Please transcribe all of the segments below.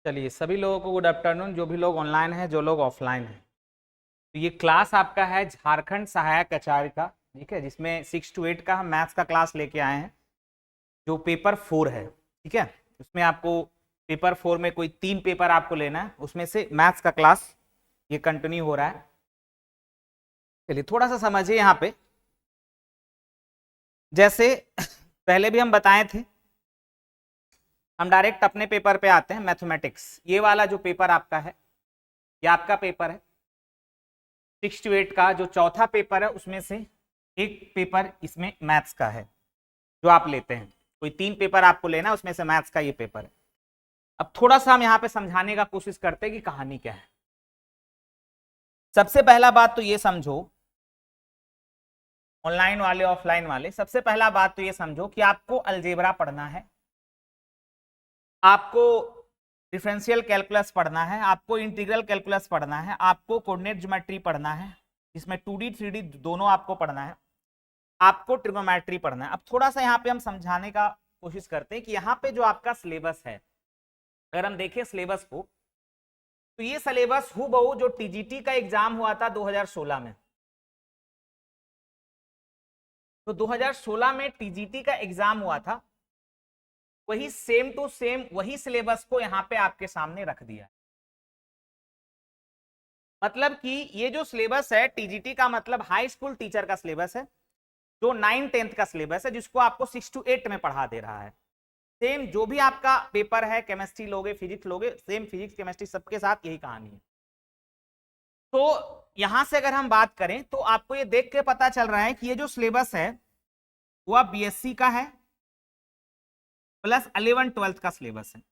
चलिए सभी लोगों को गुड आफ्टरनून, जो भी लोग ऑनलाइन हैं, जो लोग ऑफलाइन हैं। तो ये क्लास आपका है झारखंड सहायक आचार्य का, ठीक है, जिसमें 6 to 8 का हम मैथ्स का क्लास लेके आए हैं, जो पेपर 4 है। ठीक है, उसमें आपको पेपर 4 में कोई 3 पेपर आपको लेना है, उसमें से मैथ्स का क्लास ये कंटिन्यू हो रहा है। चलिए थोड़ा सा समझिए यहाँ पे। जैसे पहले भी हम बताए थे, हम डायरेक्ट अपने पेपर पे आते हैं। मैथमेटिक्स, ये वाला जो पेपर आपका है, ये आपका पेपर है 6 to 8 का। जो चौथा पेपर है उसमें से एक पेपर इसमें मैथ्स का है जो आप लेते हैं। कोई 3 पेपर आपको लेना है, उसमें से मैथ्स का ये पेपर है। अब थोड़ा सा हम यहाँ पे समझाने का कोशिश करते हैं कि कहानी क्या है। सबसे पहला बात तो ये समझो, ऑनलाइन वाले ऑफलाइन वाले, सबसे पहला बात तो ये समझो कि आपको अलजेब्रा पढ़ना है, आपको डिफरेंशियल कैलकुलस पढ़ना है, आपको इंटीग्रल कैलकुलस पढ़ना है, आपको कोऑर्डिनेट ज्योमेट्री पढ़ना है, इसमें 2D 3D दोनों आपको पढ़ना है, आपको ट्रिग्नोमेट्री पढ़ना है। अब थोड़ा सा यहाँ पे हम समझाने का कोशिश करते हैं कि यहाँ पे जो आपका सिलेबस है, अगर हम देखें सिलेबस को, तो ये सिलेबस हूबहू जो टीजीटी का एग्जाम हुआ था 2016 में, तो 2016 में टीजीटी का एग्जाम हुआ था, वही सेम टू सेम वही सिलेबस को यहाँ पे आपके सामने रख दिया। मतलब कि ये जो सिलेबस है टीजीटी का, मतलब हाई स्कूल टीचर का सिलेबस है, जो 9 10th का सिलेबस है, जिसको आपको 6 to 8 में पढ़ा दे रहा है। सेम जो भी आपका पेपर है, केमिस्ट्री लोगे, फिजिक्स लोगे, सेम फिजिक्स केमिस्ट्री सबके साथ यही कहानी है। तो यहां से अगर हम बात करें तो आपको ये देख के पता चल रहा है कि ये जो सिलेबस है वो बीएससी का है प्लस 11 12th का सिलेबस है।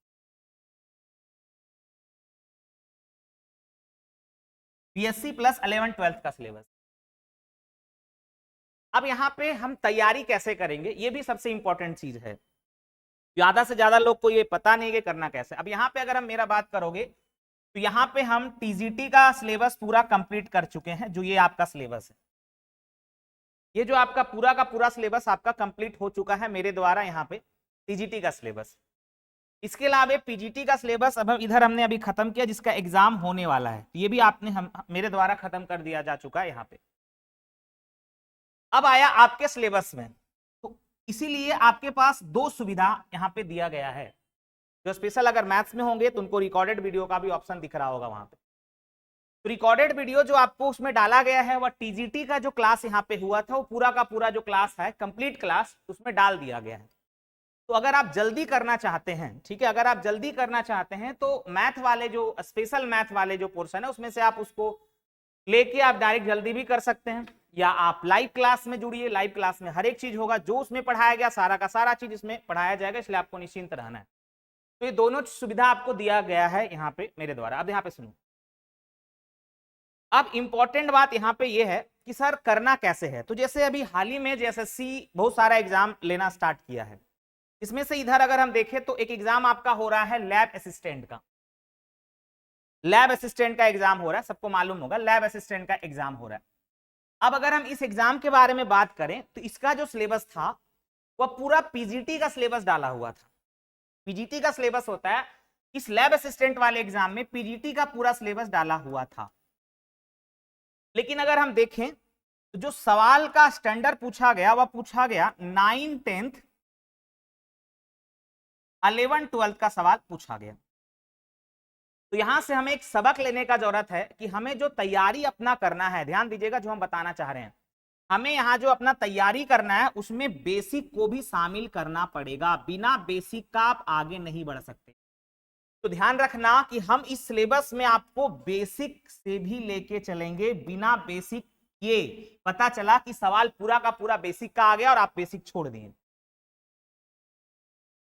बीएससी प्लस 11 12th का सिलेबस। अब यहां पे हम तैयारी कैसे करेंगे, ये भी सबसे इंपॉर्टेंट चीज है। ज्यादा से ज्यादा लोग को ये पता नहीं है कि करना कैसे। अब यहाँ पे अगर हम मेरा बात करोगे तो यहाँ पे हम टीजीटी का सिलेबस पूरा कंप्लीट कर चुके हैं। जो ये आपका सिलेबस है, ये जो आपका पूरा का पूरा सिलेबस आपका कंप्लीट हो चुका है मेरे द्वारा, यहाँ पे टीजीटी का सिलेबस। इसके अलावा पीजीटी का सिलेबस अब इधर हमने अभी खत्म किया, जिसका एग्जाम होने वाला है, ये भी आपने मेरे द्वारा खत्म कर दिया जा चुका है यहाँ पे। अब आया आपके सिलेबस में, तो इसीलिए आपके पास 2 सुविधा यहाँ पे दिया गया है। जो स्पेशल अगर मैथ्स में होंगे तो उनको रिकॉर्डेड वीडियो का भी ऑप्शन दिख रहा होगा वहां पे। तो रिकॉर्डेड वीडियो जो आपको उसमें डाला गया है, वह टीजीटी का जो क्लास यहाँ पे हुआ था, वो पूरा का पूरा जो क्लास है, कंप्लीट क्लास, उसमें डाल दिया गया है। तो अगर आप जल्दी करना चाहते हैं, ठीक है, अगर आप जल्दी करना चाहते हैं तो मैथ वाले जो स्पेशल मैथ वाले जो पोर्शन है उसमें से आप उसको लेके आप डायरेक्ट जल्दी भी कर सकते हैं, या आप लाइव क्लास में जुड़िए। लाइव क्लास में हर एक चीज होगा, जो उसमें पढ़ाया गया सारा का सारा चीज इसमें पढ़ाया जाएगा, इसलिए आपको निश्चिंत रहना है। तो ये दोनों सुविधा आपको दिया गया है यहाँ पे मेरे द्वारा। अब यहाँ पे सुनो, अब इंपॉर्टेंट बात यहाँ पे ये है कि सर करना कैसे है। तो जैसे अभी हाल ही में जेएसएससी बहुत सारा एग्जाम लेना स्टार्ट किया है, इसमें से इधर अगर हम देखें तो एक एग्जाम आपका हो रहा है लैब असिस्टेंट का। लैब असिस्टेंट का एग्जाम हो रहा है, सबको मालूम होगा लैब असिस्टेंट का एग्जाम हो रहा है। अब अगर हम इस एग्जाम के बारे में बात करें तो इसका जो सिलेबस था वह पूरा पीजीटी का सिलेबस डाला हुआ था। पीजीटी का सिलेबस होता है, इस लैब असिस्टेंट वाले एग्जाम में पीजीटी का पूरा सिलेबस डाला हुआ था। लेकिन अगर हम देखें तो जो सवाल का स्टैंडर्ड पूछा गया वह पूछा गया 9 10th 11 12th का सवाल पूछा गया। तो यहां से हमें एक सबक लेने का जरूरत है कि हमें जो तैयारी अपना करना है, ध्यान दीजिएगा जो हम बताना चाह रहे हैं, हमें यहां जो अपना तैयारी करना है उसमें बेसिक को भी शामिल करना पड़ेगा। बिना बेसिक का आप आगे नहीं बढ़ सकते। तो ध्यान रखना कि हम इस सिलेबस में आपको बेसिक से भी लेके चलेंगे। बिना बेसिक ये पता चला कि सवाल पूरा का पूरा बेसिक का आ गया और आप बेसिक छोड़ दिए।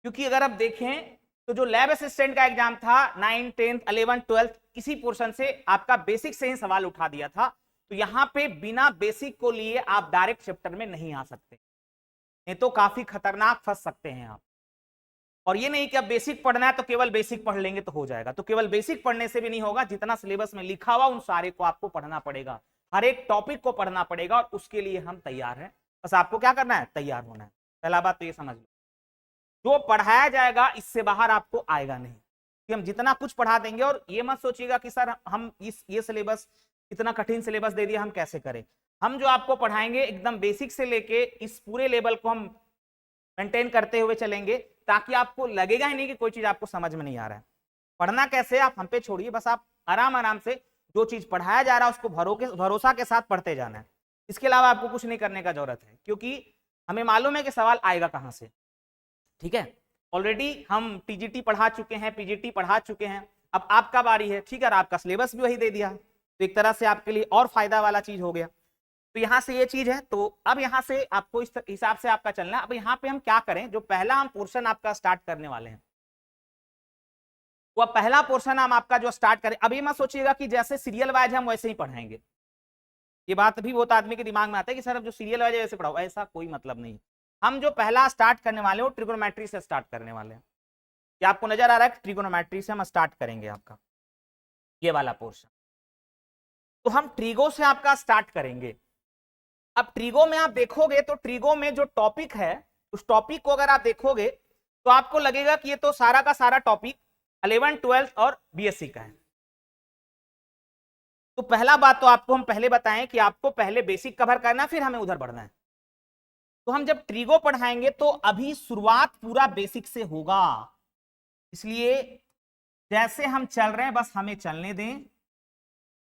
क्योंकि अगर आप देखें तो जो लैब असिस्टेंट का एग्जाम था 9 10th 11 12th इसी पोर्शन से आपका बेसिक से ही सवाल उठा दिया था। तो यहां पे बिना बेसिक को लिए आप डायरेक्ट चैप्टर में नहीं आ सकते, नहीं तो काफी खतरनाक फंस सकते हैं आप। और ये नहीं कि अब बेसिक पढ़ना है तो केवल बेसिक पढ़ लेंगे तो हो जाएगा, तो केवल बेसिक पढ़ने से भी नहीं होगा। जितना सिलेबस में लिखा हुआ उन सारे को आपको पढ़ना पड़ेगा, हर एक टॉपिक को पढ़ना पड़ेगा, और उसके लिए हम तैयार हैं। बस आपको क्या करना है, तैयार होना है। पहला बात तो ये समझ लो, जो पढ़ाया जाएगा इससे बाहर आपको आएगा नहीं। कि हम जितना कुछ पढ़ा देंगे, और ये मत सोचिएगा कि सर हम ये सिलेबस इतना कठिन सिलेबस दे दिया हम कैसे करें। हम जो आपको पढ़ाएंगे एकदम बेसिक से लेके इस पूरे लेवल को हम मेंटेन करते हुए चलेंगे, ताकि आपको लगेगा ही नहीं कि कोई चीज आपको समझ में नहीं आ रहा है। पढ़ना कैसे आप हम पे छोड़िए, बस आप आराम आराम से जो चीज पढ़ाया जा रहा है उसको भरोसा के साथ पढ़ते जाना है। इसके अलावा आपको कुछ नहीं करने का जरूरत है, क्योंकि हमें मालूम है कि सवाल आएगा कहां से। ठीक है, ऑलरेडी हम टीजीटी पढ़ा चुके हैं, पीजीटी पढ़ा चुके हैं, अब आपका बारी है। ठीक है, और आपका सिलेबस भी वही दे दिया, तो एक तरह से आपके लिए और फायदा वाला चीज हो गया। तो यहाँ से ये चीज है, तो अब यहाँ से आपको इस हिसाब से आपका चलना है। अब यहाँ पे हम क्या करें, जो पहला हम पोर्शन आपका स्टार्ट करने वाले हैं, वो पहला पोर्शन हम आपका जो स्टार्ट करें, अभी मत सोचिएगा कि जैसे सीरियल वाइज हम वैसे ही पढ़ाएंगे। ये बात भी बहुत आदमी के दिमाग में आता है कि सर अब जो सीरियल वाइज वैसे पढ़ाओ, ऐसा कोई मतलब नहीं। हम जो पहला स्टार्ट करने वाले हैं वो ट्रिगोनोमेट्री से स्टार्ट करने वाले हैं। क्या आपको नजर आ रहा है कि ट्रिगोनोमेट्री से हम स्टार्ट करेंगे आपका ये वाला पोर्शन। तो हम ट्रिगो से आपका स्टार्ट करेंगे। अब ट्रिगो में आप देखोगे तो ट्रिगो में जो टॉपिक है, उस टॉपिक को अगर आप देखोगे तो आपको लगेगा कि ये तो सारा का सारा टॉपिक 11, 12 और बीएससी का है। तो पहला बात तो आपको हम पहले बताएं कि आपको पहले बेसिक कवर करना, फिर हमें उधर बढ़ना है। तो हम जब ट्रिगो पढ़ाएंगे तो अभी शुरुआत पूरा बेसिक से होगा, इसलिए जैसे हम चल रहे हैं बस हमें चलने दें।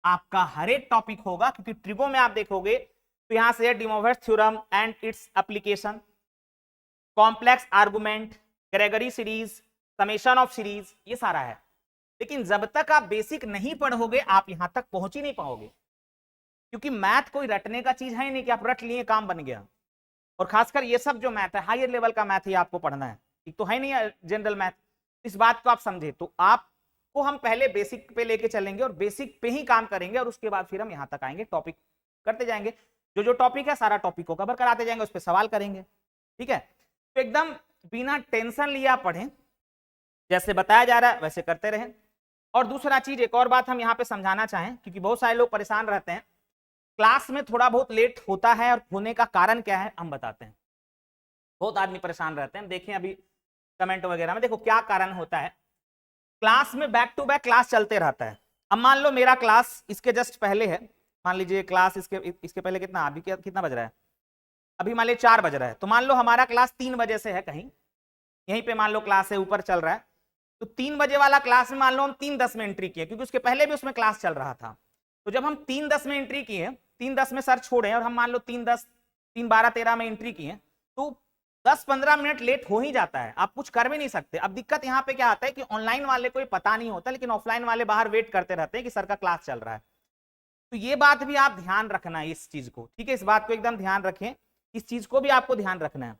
आपका हर एक टॉपिक होगा, क्योंकि ट्रिगो में आप देखोगे तो यहां से de Moivre's theorem and its application, complex argument, Gregory series, summation of series, ये सारा है। लेकिन जब तक आप बेसिक नहीं पढ़ोगे आप यहां तक पहुंच ही नहीं पाओगे, क्योंकि मैथ कोई रटने का चीज है ही नहीं कि आप रट लिए काम बन गया। और खासकर ये सब जो मैथ है, हायर लेवल का मैथ ही आपको पढ़ना है, एक तो है नहीं जनरल मैथ। इस बात को आप समझे, तो आपको हम पहले बेसिक पे लेके चलेंगे और बेसिक पे ही काम करेंगे, और उसके बाद फिर हम यहां तक आएंगे, टॉपिक करते जाएंगे। जो टॉपिक है सारा टॉपिक को कवर कराते जाएंगे, उस पर सवाल करेंगे। ठीक है, तो एकदम बिना टेंशन लिए आप पढ़ें, जैसे बताया जा रहा है वैसे करते रहें। और दूसरा चीज, एक और बात हम यहाँ पे समझाना चाहें, क्योंकि बहुत सारे लोग परेशान रहते हैं, क्लास में थोड़ा बहुत लेट होता है, और होने का कारण क्या है हम बताते हैं। बहुत आदमी परेशान रहते हैं, देखें अभी कमेंट वगैरह में, देखो क्या कारण होता है। क्लास में बैक टू बैक क्लास चलते रहता है। अब मान लो मेरा क्लास इसके जस्ट पहले है, मान लीजिए क्लास इसके पहले कितना, अभी कितना बज रहा है, अभी मान लीजिए 4 बज रहा है, तो मान लो हमारा क्लास 3 बजे से है, कहीं यहीं पे मान लो क्लास है, ऊपर चल रहा है, तो 3 बजे वाला क्लास में मान लो हम 3:10 में एंट्री किए, क्योंकि उसके पहले भी उसमें क्लास चल रहा था। तो जब हम 3:10 में एंट्री किए, 3:10 में सर छोड़े और हम मान लो 3:10, 3:12, 13 में एंट्री किए, तो 10-15 मिनट लेट हो ही जाता है, आप कुछ कर भी नहीं सकते। अब दिक्कत यहाँ पे क्या आता है कि ऑनलाइन वाले को पता नहीं होता, लेकिन ऑफलाइन वाले बाहर वेट करते रहते हैं कि सर का क्लास चल रहा है। तो ये बात भी आप ध्यान रखना है इस चीज को। ठीक है, इस बात को एकदम ध्यान रखें, इस चीज को भी आपको ध्यान रखना है।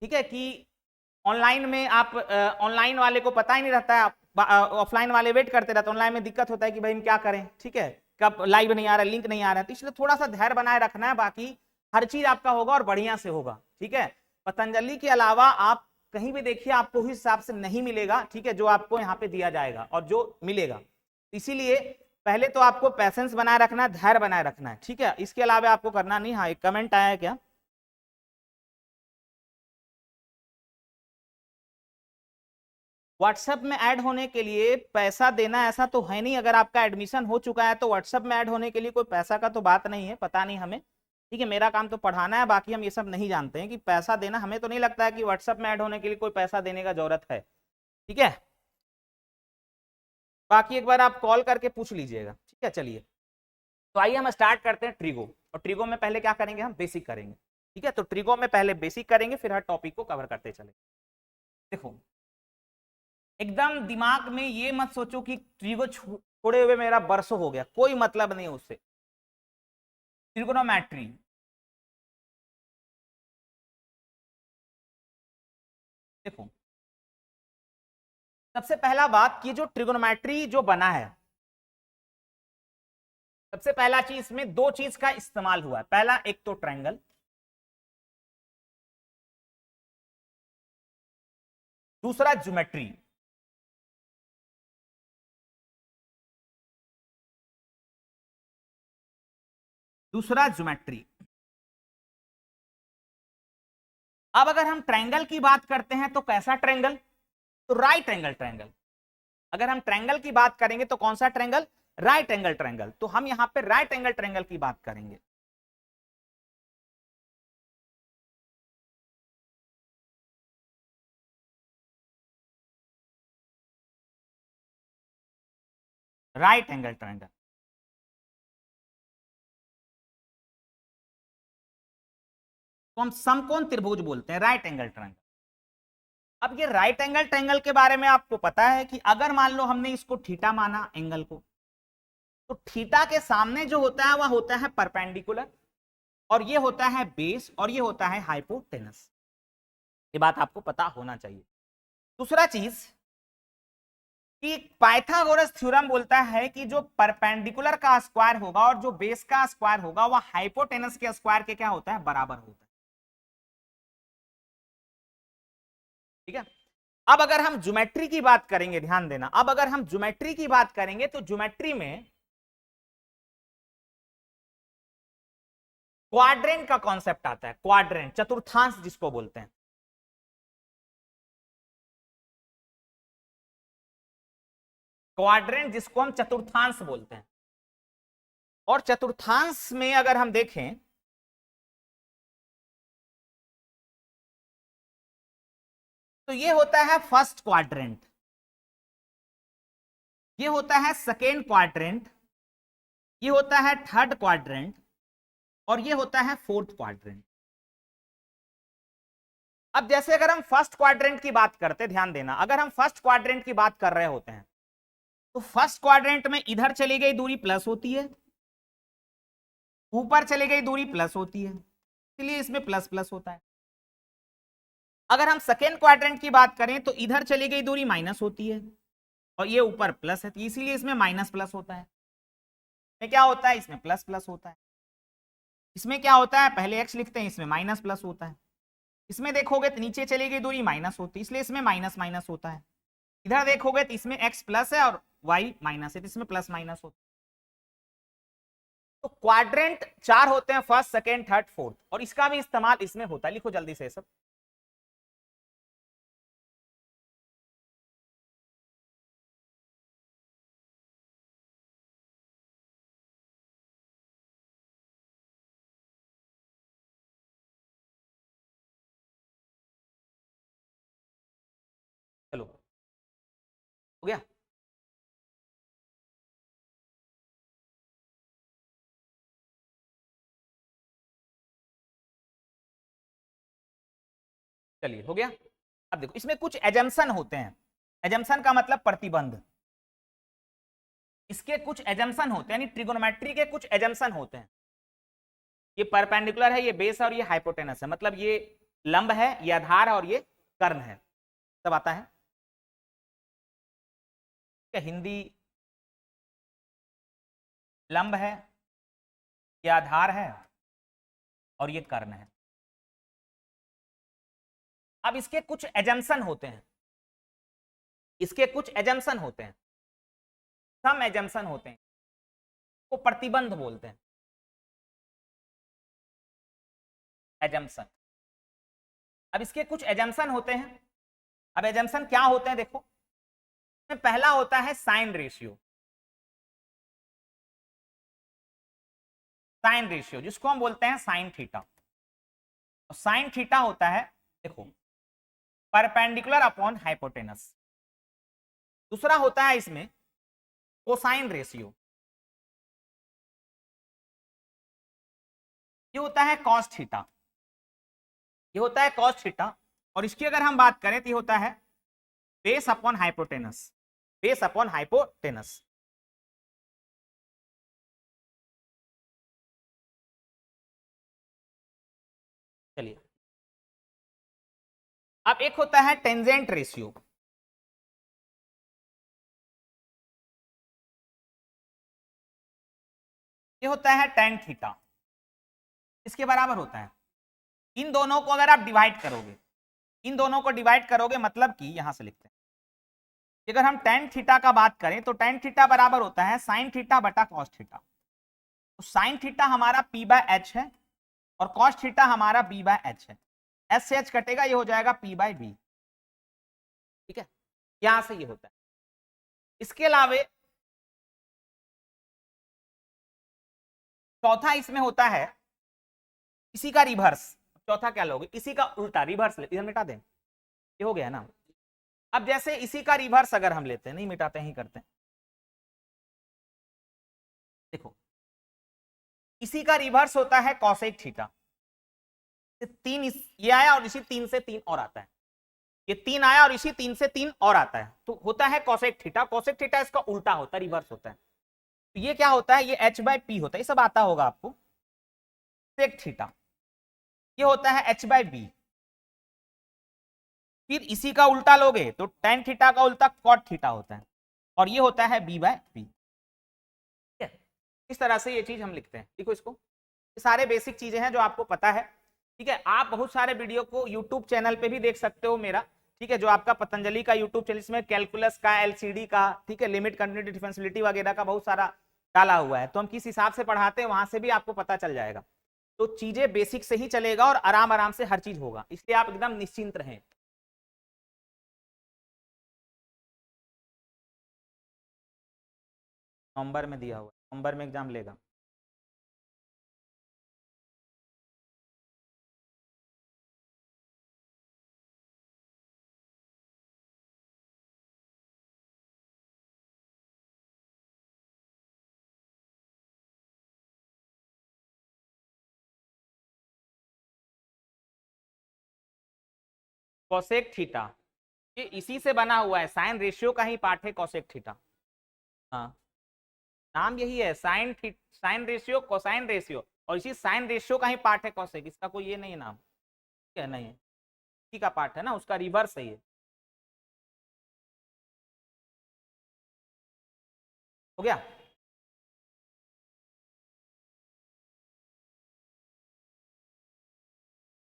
ठीक है, कि ऑनलाइन में आप ऑनलाइन वाले को पता ही नहीं रहता है, ऑफलाइन वाले वेट करते रहते हैं। ऑनलाइन में दिक्कत होता है कि भाई हम क्या करें, ठीक है, कब लाइव नहीं आ रहा है, लिंक नहीं आ रहा है, तो इसलिए थोड़ा सा धैर्य बनाए रखना है। बाकी हर चीज आपका होगा और बढ़िया से होगा। ठीक है, पतंजलि के अलावा आप कहीं भी देखिए आपको उस हिसाब से नहीं मिलेगा, ठीक है, जो आपको यहाँ पे दिया जाएगा और जो मिलेगा। इसीलिए पहले तो आपको पैसेंस बनाए रखना है, धैर्य बनाए रखना है। ठीक है, इसके अलावा आपको करना नहीं। हाँ, एक कमेंट आया है क्या, व्हाट्सएप में ऐड होने के लिए पैसा देना, ऐसा तो है नहीं। अगर आपका एडमिशन हो चुका है तो व्हाट्सएप में ऐड होने के लिए कोई पैसा का तो बात नहीं है, पता नहीं हमें। ठीक है, मेरा काम तो पढ़ाना है, बाकी हम ये सब नहीं जानते हैं कि पैसा देना। हमें तो नहीं लगता है कि व्हाट्सएप में ऐड होने के लिए कोई पैसा देने का जरूरत है। ठीक है, बाकी एक बार आप कॉल करके पूछ लीजिएगा। ठीक है, चलिए तो आइए हम स्टार्ट करते हैं ट्रिगो। और ट्रिगो में पहले क्या करेंगे, हम बेसिक करेंगे। ठीक है, तो ट्रिगो में पहले बेसिक करेंगे, फिर हर टॉपिक को कवर करते चले। देखो एकदम दिमाग में ये मत सोचो कि ट्रिगो छोड़े हुए मेरा बरसों हो गया, कोई मतलब नहीं उससे। ट्रिगोनोमेट्री, देखो सबसे पहला बात कि जो ट्रिगोनोमेट्री जो बना है, सबसे पहला चीज इसमें दो चीज का इस्तेमाल हुआ है। पहला, एक तो ट्रायंगल, दूसरा ज्योमेट्री। दूसरा ज्योमेट्री। अब अगर हम ट्रायंगल की बात करते हैं तो कैसा ट्रायंगल, तो राइट एंगल ट्रायंगल। अगर हम ट्रायंगल की बात करेंगे तो कौन सा ट्रायंगल? Right angle triangle. तो हम यहां पे राइट एंगल ट्रायंगल की बात करेंगे। राइट एंगल ट्रायंगल तो हम समकोण त्रिभुज बोलते हैं, राइट एंगल ट्रायंगल। अब ये राइट एंगल ट्रायंगल के बारे में आपको पता है कि अगर मान लो हमने इसको थीटा माना एंगल को, तो थीटा के सामने जो होता है वह होता है परपेंडिकुलर, और ये होता है बेस, और ये होता है हाइपोटेनस। ये बात आपको पता होना चाहिए। दूसरा चीज कि पाइथागोरस थ्योरम बोलता है कि जो परपेंडिकुलर का स्क्वायर होगा और जो बेस का स्क्वायर होगा वह हाइपोटेनस के स्क्वायर के क्या होता है? बराबर होता है। ठीक है। अब अगर हम ज्योमेट्री की बात करेंगे, ध्यान देना, अब अगर हम ज्योमेट्री की बात करेंगे तो ज्योमेट्री में क्वाड्रेंट का कॉन्सेप्ट आता है। क्वाड्रेंट, चतुर्थांश जिसको बोलते हैं। क्वाड्रेंट जिसको हम चतुर्थांश बोलते हैं। और चतुर्थांश में अगर हम देखें तो ये होता है फर्स्ट क्वाड्रेंट, ये होता है सेकेंड क्वाड्रेंट, ये होता है थर्ड क्वाड्रेंट, और ये होता है फोर्थ क्वाड्रेंट। अब जैसे अगर हम फर्स्ट क्वाड्रेंट की बात करते हैं, ध्यान देना, अगर हम फर्स्ट क्वाड्रेंट की बात कर रहे होते हैं तो फर्स्ट क्वाड्रेंट में इधर चली गई दूरी प्लस होती है, ऊपर चली गई दूरी प्लस होती है, इसलिए इसमें प्लस प्लस होता है। अगर हम सेकेंड क्वाड्रेंट की बात करें तो इधर चली गई दूरी माइनस होती है, और ये ऊपर प्लस है, इसीलिए इसमें माइनस प्लस होता है। इसमें क्या होता है? इसमें प्लस प्लस होता है। इसमें क्या होता है? पहले एक्स लिखते हैं, इसमें माइनस प्लस होता है। इसमें देखोगे तो नीचे चली गई दूरी माइनस होती है, इसलिए इसमें माइनस माइनस होता है। इधर देखोगे तो इसमें एक्स प्लस है और वाई माइनस है, तो इसमें प्लस माइनस होता है। तो क्वाड्रेंट चार होते हैं, फर्स्ट सेकेंड थर्ड फोर्थ, और इसका भी इस्तेमाल इसमें होता है। लिखो जल्दी से सब। चलो, हो गया। चलिए, हो गया। अब देखो, इसमें कुछ एजम्पशन होते हैं। एजम्पशन का मतलब प्रतिबंध। इसके कुछ एजम्पशन होते हैं, यानी ट्रिगोनोमेट्री के कुछ एजम्पशन होते हैं। ये परपेंडिकुलर है, ये बेस है, और ये हाइपोटेनस है। मतलब ये लंब है, ये आधार है, और ये कर्ण है। सब आता है क्या? हिंदी लंब है, ये आधार है, और ये कर्ण है। अब इसके कुछ एजम्पशन होते हैं, इसके कुछ एजम्पशन होते हैं, सम एजम्पशन होते हैं, को प्रतिबंध बोलते हैं। एजम्पशन। अब इसके कुछ एजम्पशन होते हैं। अब एजम्पशन क्या होते हैं देखो, पहला होता है साइन रेशियो। साइन रेशियो जिसको हम बोलते हैं साइन थीटा। और साइन थीटा होता है, देखो, परपेंडिकुलर अपॉन हाइपोटेनस। दूसरा होता है इसमें कोसाइन रेशियो, ये होता है कॉस थीटा, ये होता है कॉस थीटा। और इसकी अगर हम बात करें तो ये होता है base upon hypotenuse, base upon hypotenuse. चलिए, अब एक होता है टेंजेंट रेशियो। ये होता है tan थीटा, इसके बराबर होता है। इन दोनों को अगर आप डिवाइड करोगे, इन दोनों को डिवाइड करोगे, मतलब कि यहां से लिखते हैं, अगर हम tan थीटा का बात करें तो tan थीटा बराबर होता है sin थीटा बटा cos थीटा। तो sin थीटा हमारा p बाय एच है, और cos थीटा हमारा b बाय एच है। एच से एच कटेगा, ये हो जाएगा p बाय बी। ठीक है, यहां से ये होता है। इसके अलावा चौथा इसमें होता है इसी का रिवर्स। चौथा क्या लोगे, इसी का उल्टा रिवर्स इधर मिटा दें, ये हो गया ना। अब जैसे इसी का रिवर्स अगर हम लेते हैं, नहीं मिटाते ही करते हैं, देखो इसी का रिवर्स होता है कॉसेक थीटा। तीन ये आया और इसी 3 से 3 और आता है, ये 3 आया और इसी 3 से 3 और आता है, तो होता है कॉसेक थीटा। कॉसेक थीटा इसका उल्टा होता है, रिवर्स होता है। तो ये क्या होता है, ये h/p होता है, ये सब आता होगा आपको। सेक थीटा ये होता है h/b। फिर इसी का उल्टा लोगे तो tan थीटा का उल्टा cot थीटा होता है, और ये होता है b/p। इस तरह से ये चीज हम लिखते हैं। देखो इसको, ये सारे बेसिक चीजें हैं जो आपको पता है। ठीक है, आप बहुत सारे वीडियो को यूट्यूब चैनल पे भी देख सकते हो मेरा, ठीक है, जो आपका पतंजलि का यूट्यूब चैनल, इसमें कैलकुलस का, एलसीडी का, ठीक है, लिमिट कंटिन्यूटी डिफरेंशियलिटी वगैरह का बहुत सारा डाला हुआ है। तो हम किस हिसाब से पढ़ाते हैं वहां से भी आपको पता चल जाएगा। तो चीजें बेसिक से ही चलेगा और आराम आराम से हर चीज होगा, इसलिए आप एकदम निश्चिंत रहें। नवंबर में दिया हुआ, नवंबर में एग्जाम लेगा। कॉसेक थीटा ये इसी से बना हुआ है, साइन रेशियो का ही पार्ट है कॉसेक थीटा। हाँ, नाम यही है, साइन रेशियो, कोसाइन रेशियो, और इसी साइन रेशियो का ही पार्ट है कॉसेक। इसका कोई ये नहीं नाम, ठीक है, नहीं है, इसी का पार्ट है ना, उसका रिवर्स है ये। हो गया।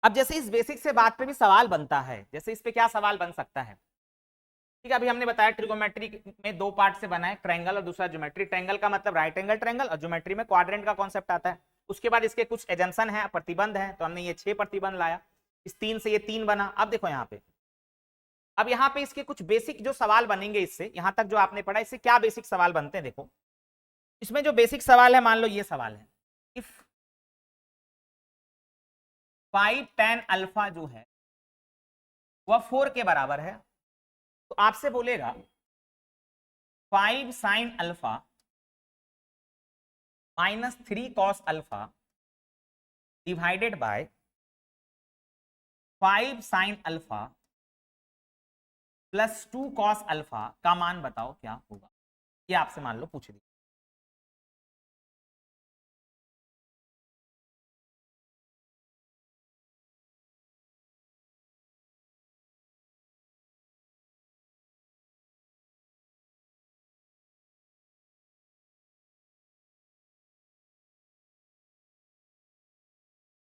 अब जैसे इस बेसिक से बात पे भी सवाल बनता है, जैसे इस पे क्या सवाल बन सकता है, ठीक है, अभी हमने बताया ट्रिगोमेट्री में दो पार्ट से बना है, ट्रायंगल और दूसरा ज्योमेट्री। ट्रायंगल का मतलब राइट एंगल ट्रायंगल, और ज्योमेट्री में क्वाड्रेंट का कॉन्सेप्ट आता है। उसके बाद इसके कुछ एजम्पशन है, प्रतिबंध है, तो हमने ये 6 प्रतिबंध लाया, इस 3 से ये 3 बना। अब देखो यहाँ पे, अब यहाँ पे इसके कुछ बेसिक जो सवाल बनेंगे, इससे यहां तक जो आपने पढ़ा, इससे क्या बेसिक सवाल बनते हैं। देखो इसमें जो बेसिक सवाल है, मान लो ये सवाल है, इफ 5 tan अल्फा जो है वह 4 के बराबर है, तो आपसे बोलेगा 5 sin alpha minus 3 cos alpha divided by 5 sin alpha plus 2 cos alpha का मान बताओ क्या होगा। ये आपसे मान लो पूछ दिया।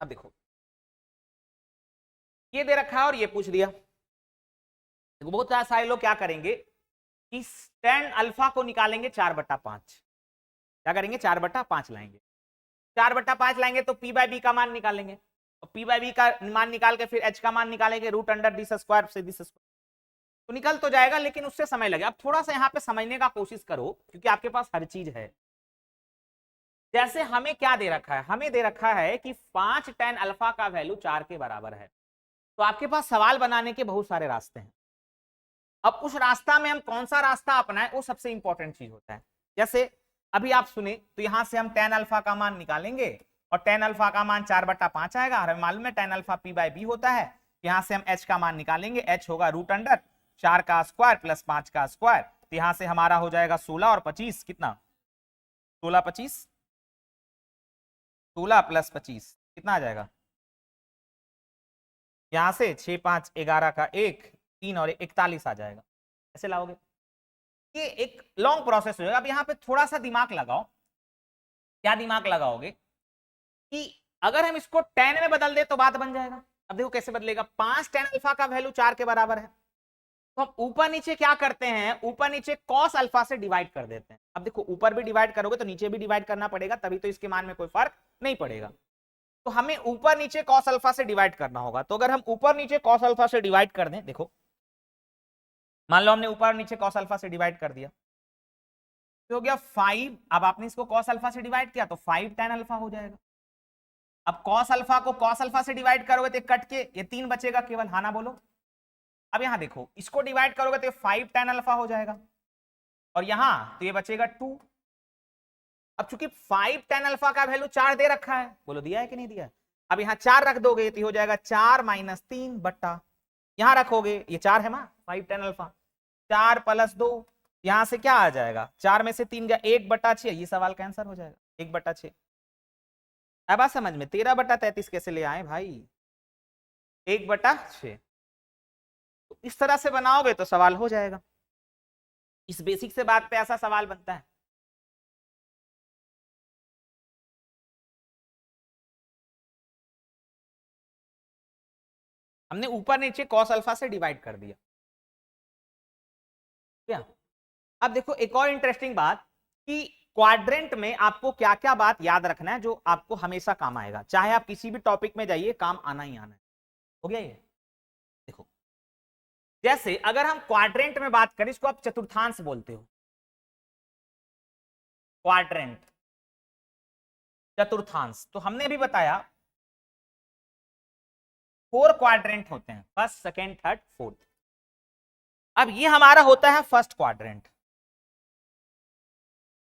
अब देखो ये दे रखा है और ये पूछ दिया। देखो बहुत सारे लोग क्या करेंगे कि tan अल्फा को निकालेंगे 4/5। क्या करेंगे, 4/5 लाएंगे। 4/5 लाएंगे तो p/b का मान निकालेंगे, और p/b का मान निकाल के फिर h का मान निकालेंगे, रूट अंडर दिस स्क्वायर से दिस स्क्वायर, तो निकल तो जाएगा, लेकिन उससे समय लगेगा। अब थोड़ा सा यहाँ पे समझने का कोशिश करो, क्योंकि आपके पास हर चीज है। जैसे हमें क्या दे रखा है, हमें दे रखा है कि 5 tan अल्फा का वैल्यू 4 के बराबर है, तो आपके पास सवाल बनाने के बहुत सारे रास्ते हैं। अब उस रास्ता में हम कौन सा रास्ता अपनाएं, वो सबसे इंपॉर्टेंट चीज होता है। जैसे अभी आप सुने, तो यहां से हम tan अल्फा का मान निकालेंगे, और tan अल्फा का मान 4/5 आएगा, और हमें मालूम है tan अल्फा p/b होता है। यहां से हम h का मान निकालेंगे, h होगा रूट अंडर 4 का स्क्वायर प्लस 5 का स्क्वायर, तो यहां से हमारा हो जाएगा 16 और 25 कितना, 16 25, 16 प्लस 25 कितना आ जाएगा, यहां से 6 5 11 का 1 3 और 41 आ जाएगा। ऐसे लाओगे, ये एक लॉन्ग प्रोसेस हो जाएगा। अब यहाँ पे थोड़ा सा दिमाग लगाओ। क्या दिमाग लगाओगे कि अगर हम इसको tan में बदल दे तो बात बन जाएगा। अब देखो कैसे बदलेगा, 5 tan अल्फा का वैल्यू 4 के बराबर है, तो हम ऊपर नीचे क्या करते हैं, ऊपर नीचे cos अल्फा से डिवाइड कर देते हैं। अब देखो ऊपर भी डिवाइड करोगे तो नीचे भी डिवाइड करना पड़ेगा, तभी तो इसके मान में कोई फर्क नहीं पड़ेगा। तो हमें ऊपर नीचे cos अल्फा से डिवाइड करना होगा। तो अगर हम ऊपर नीचे cos अल्फा से डिवाइड कर दें, देखो मान लो हमने ऊपर नीचे cos अल्फा से डिवाइड कर दिया, हो गया 5, अब आपने इसको cos अल्फा से डिवाइड किया तो 5 tan अल्फा हो जाएगा। अब cos अल्फा को cos अल्फा से डिवाइड करोगे तो कट के ये 3 बचेगा केवल, हाँ ना बोलो। अब यहां देखो, इसको डिवाइड करोगे तो 5 tan अल्फा हो जाएगा, और यहां तो ये बचेगा 2। अब चूंकि 5 tan अल्फा का वैल्यू 4 दे रखा है, बोलो दिया है कि नहीं दिया? अब यहां 4 रख दोगे तो हो जाएगा 4 - 3 बट्टा, यहां रखोगे ये 4 है ना, 5 tan अल्फा, 4 + 2, यहां से क्या आ जाएगा, 4 में से 3 गया 1/6, ये सवाल का आंसर हो जाएगा 1/6। अब बात समझ में, 13/33 कैसे ले आए भाई, 1/6। तो इस तरह से बनाओगे तो सवाल हो जाएगा। इस बेसिक से बात पे ऐसा सवाल बनता है। हमने ऊपर नीचे cos अल्फा से डिवाइड कर दिया क्या। अब देखो एक और इंटरेस्टिंग बात कि क्वाड्रेंट में आपको क्या क्या बात याद रखना है जो आपको हमेशा काम आएगा, चाहे आप किसी भी टॉपिक में जाइए, काम आना ही आना है। हो गया ये, देखो जैसे अगर हम क्वाड्रेंट में बात करें, इसको आप चतुर्थांश बोलते हो, क्वाड्रेंट चतुर्थांश। तो हमने भी बताया 4 क्वाड्रेंट होते हैं, फर्स्ट सेकेंड थर्ड फोर्थ। अब ये हमारा होता है फर्स्ट क्वाड्रेंट,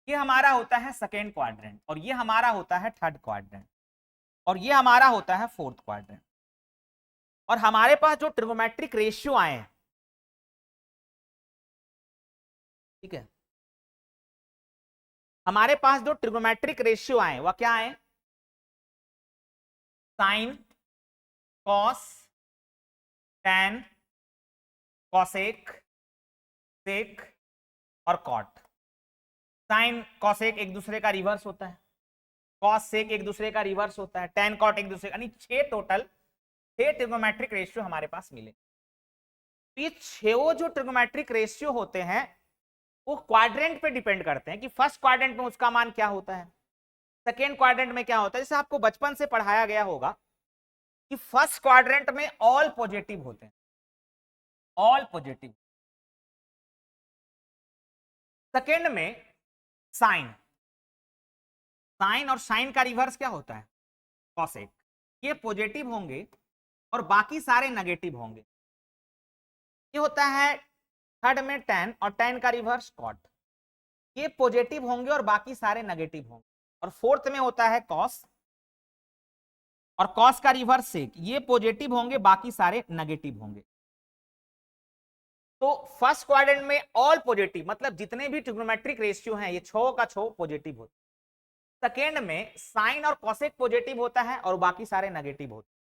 ये हमारा होता है सेकेंड क्वाड्रेंट, और ये हमारा होता है थर्ड क्वाड्रेंट, और ये हमारा होता है फोर्थ क्वाड्रेंट। और हमारे पास जो ट्रिगोमेट्रिक रेशियो आए हैं, ठीक है, हमारे पास जो ट्रिगोमेट्रिक रेशियो आए वह क्या आए, साइन, कॉस, टैन, कॉसेक, सेक और कॉट। साइन कॉसेक एक दूसरे का रिवर्स होता है, कॉस सेक एक दूसरे का रिवर्स होता है, टैन कॉट एक दूसरे का, यानी 6 टोटल 6 ट्रिगोमेट्रिक रेशियो हमारे पास मिले। तो ये 6 जो ट्रिगोमेट्रिक रेशियो होते हैं वो क्वाड्रेंट पे डिपेंड करते हैं कि फर्स्ट क्वाड्रेंट में उसका मान क्या होता है, सेकेंड क्वाड्रेंट में क्या होता है। जैसे आपको बचपन से पढ़ाया गया होगा कि फर्स्ट क्वाड्रेंट में ऑल पॉजिटिव होते हैं, ऑल पॉजिटिव। सेकेंड में साइन, साइन और साइन का रिवर्स क्या होता है, कॉसेक, ये पॉजिटिव होंगे और बाकी सारे नेगेटिव होंगे। ये होता है थर्ड में टैन, और टैन का रिवर्स कॉट, ये पॉजिटिव होंगे और बाकी सारे नेगेटिव होंगे। और फोर्थ में होता है कॉस, और कॉस का रिवर्स सेक, ये पॉजिटिव होंगे बाकी सारे नेगेटिव होंगे। तो फर्स्ट क्वाड्रेंट में ऑल पॉजिटिव, मतलब जितने भी ट्रिग्नोमेट्रिक रेशियो हैं ये 6 का 6 पॉजिटिव होते हैं। सेकेंड में साइन और कॉसेक पॉजिटिव होता है और बाकी सारे नेगेटिव होते हैं।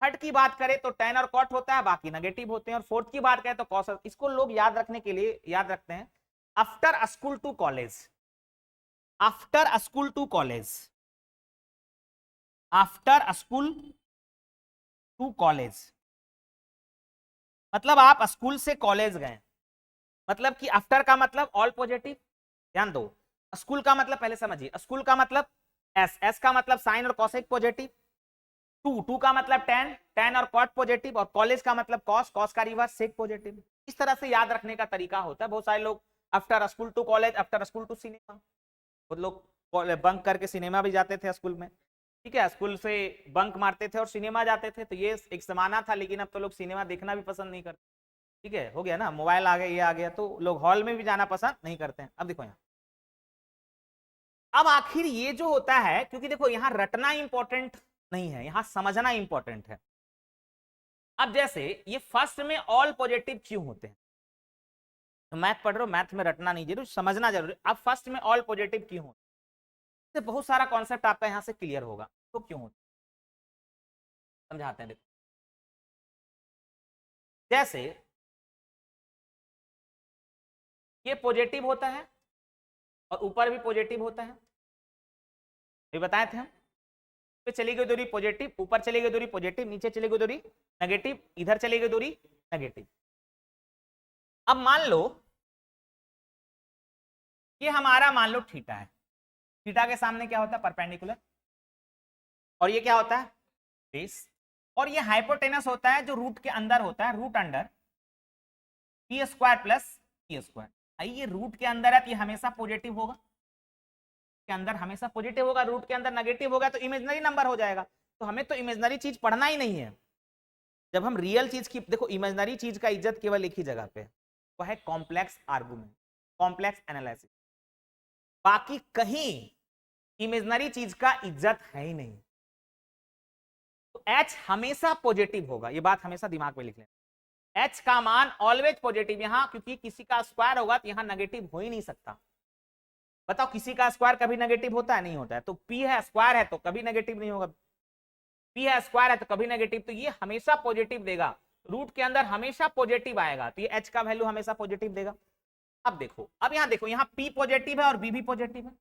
थर्ड की बात करें तो टैन और कॉट होता है, बाकी नेगेटिव होते हैं। और फोर्थ की बात करें तो कॉस। इसको लोग याद रखने के लिए याद रखते हैं after school to college, after school to college, after school to college, मतलब आप स्कूल से कॉलेज गए, मतलब कि आफ्टर का मतलब ऑल पॉजिटिव। ध्यान दो, स्कूल का मतलब पहले समझिए, स्कूल का मतलब एस, एस का मतलब साइन और कॉसेक पॉजिटिव, टू, टू का मतलब टेन, टेन और कॉट पॉजिटिव, और कॉलेज का मतलब कॉस, कॉस का रिवर्स सेक पॉजिटिव। इस तरह से याद रखने का तरीका होता है। बहुत सारे लोग after school to college, after school to cinema, बहुत लोग बंक करके सिनेमा भी जाते थे स्कूल में, ठीक है, स्कूल से बंक मारते थे और सिनेमा जाते थे, तो ये एक जमाना था। लेकिन अब तो लोग सिनेमा देखना भी पसंद नहीं करते, ठीक है, हो गया ना, मोबाइल आ गया, ये आ गया, तो लोग हॉल में भी जाना पसंद नहीं करते हैं। अब देखो यहाँ, अब आखिर ये जो होता है, क्योंकि देखो यहाँ रटना इंपॉर्टेंट नहीं है, यहां समझना इंपॉर्टेंट है। अब जैसे ये फर्स्ट में ऑल पॉजिटिव क्यों होते हैं, तो मैथ पढ़ रहे हो, मैथ में रटना नहीं जरूर, समझना जरूरी। अब फर्स्ट में ऑल पॉजिटिव क्यों होते हैं, बहुत सारा कॉन्सेप्ट आपका यहां से क्लियर होगा। तो क्यों होता है समझाते हैं। देखो जैसे ये पॉजिटिव होता है और ऊपर भी पॉजिटिव होता है, ये बताए थे हम। पे चली गई दूरी पॉजिटिव, ऊपर चली गई दूरी पॉजिटिव, नीचे चली गई दूरी नेगेटिव, इधर चली गई दूरी नेगेटिव। अब मान लो ये हमारा मान लो थीटा है, थीटा के सामने क्या होता है, परपेंडिकुलर, और ये क्या होता है, बेस, और ये हाइपोटेनस होता है जो रूट के अंदर होता है, root under P square plus P square. ये रूट के अंदर है तो ये हमेशा पॉजिटिव होगा, के अंदर हमेशा पॉजिटिव होगा, रूट के अंदर नेगेटिव होगा तो इमेजिनरी नंबर हो जाएगा। तो हमें तो इमेजिनरी चीज पढ़ना ही नहीं है। जब हम रियल चीज की, देखो इमेजिनरी चीज का इज्जत केवल एक ही जगह पे है, वो है कॉम्प्लेक्स आर्गुमेंट, कॉम्प्लेक्स एनालिसिस। बाकी कहीं इमेजिनरी चीज का इज्जत है ही नहीं। तो H हमेशा पॉजिटिव होगा, ये बात हमेशा दिमाग में लिख लें। H का मान ऑलवेज पॉजिटिव, यहां क्योंकि किसी का स्क्वायर होगा तो यहां नेगेटिव हो ही नहीं सकता। बताओ किसी का स्क्वायर कभी नेगेटिव होता है? नहीं होता है। तो P है स्क्वायर है तो कभी नेगेटिव नहीं होगा, P है स्क्वायर है तो कभी नेगेटिव, तो ये हमेशा पॉजिटिव देगा, रूट के अंदर हमेशा पॉजिटिव आएगा, तो ये H का वैल्यू हमेशा पॉजिटिव देगा। अब देखो, अब यहां देखो, यहां P पॉजिटिव है और B भी पॉजिटिव है,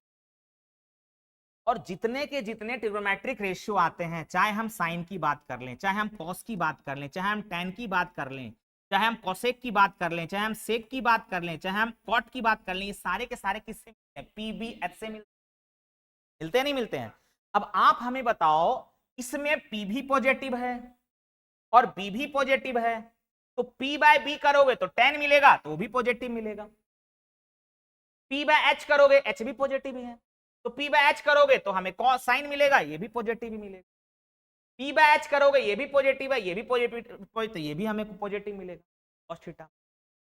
और जितने के जितने ट्रिग्नोमेट्रिक रेशियो आते हैं, चाहे हम साइन की बात कर लें, चाहे हम कॉस की बात कर लें, चाहे हम टैन की बात कर लें, चाहे हम कोसेक की बात कर लें, चाहे हम सेक की बात कर लें, चाहे हम कॉट की बात कर लें, ये सारे के सारे किससे मिलते हैं? पी बी एच से मिलते हैं, नहीं मिलते हैं? अब आप हमें बताओ, इसमें पी भी पॉजिटिव है और बी भी पॉजिटिव है, तो पी बाय बी करोगे तो टैन मिलेगा, तो वो भी पॉजिटिव मिलेगा। पी बाय एच करोगे, एच भी पॉजिटिव ही है, तो पी बाय एच करोगे तो हमें कॉस साइन मिलेगा, ये भी पॉजिटिव ही मिलेगा। पी बाय एच करोगे, ये भी पॉजिटिव है, ये भी पॉजिटिव, तो ये भी हमें पॉजिटिव मिलेगा कॉस थीटा।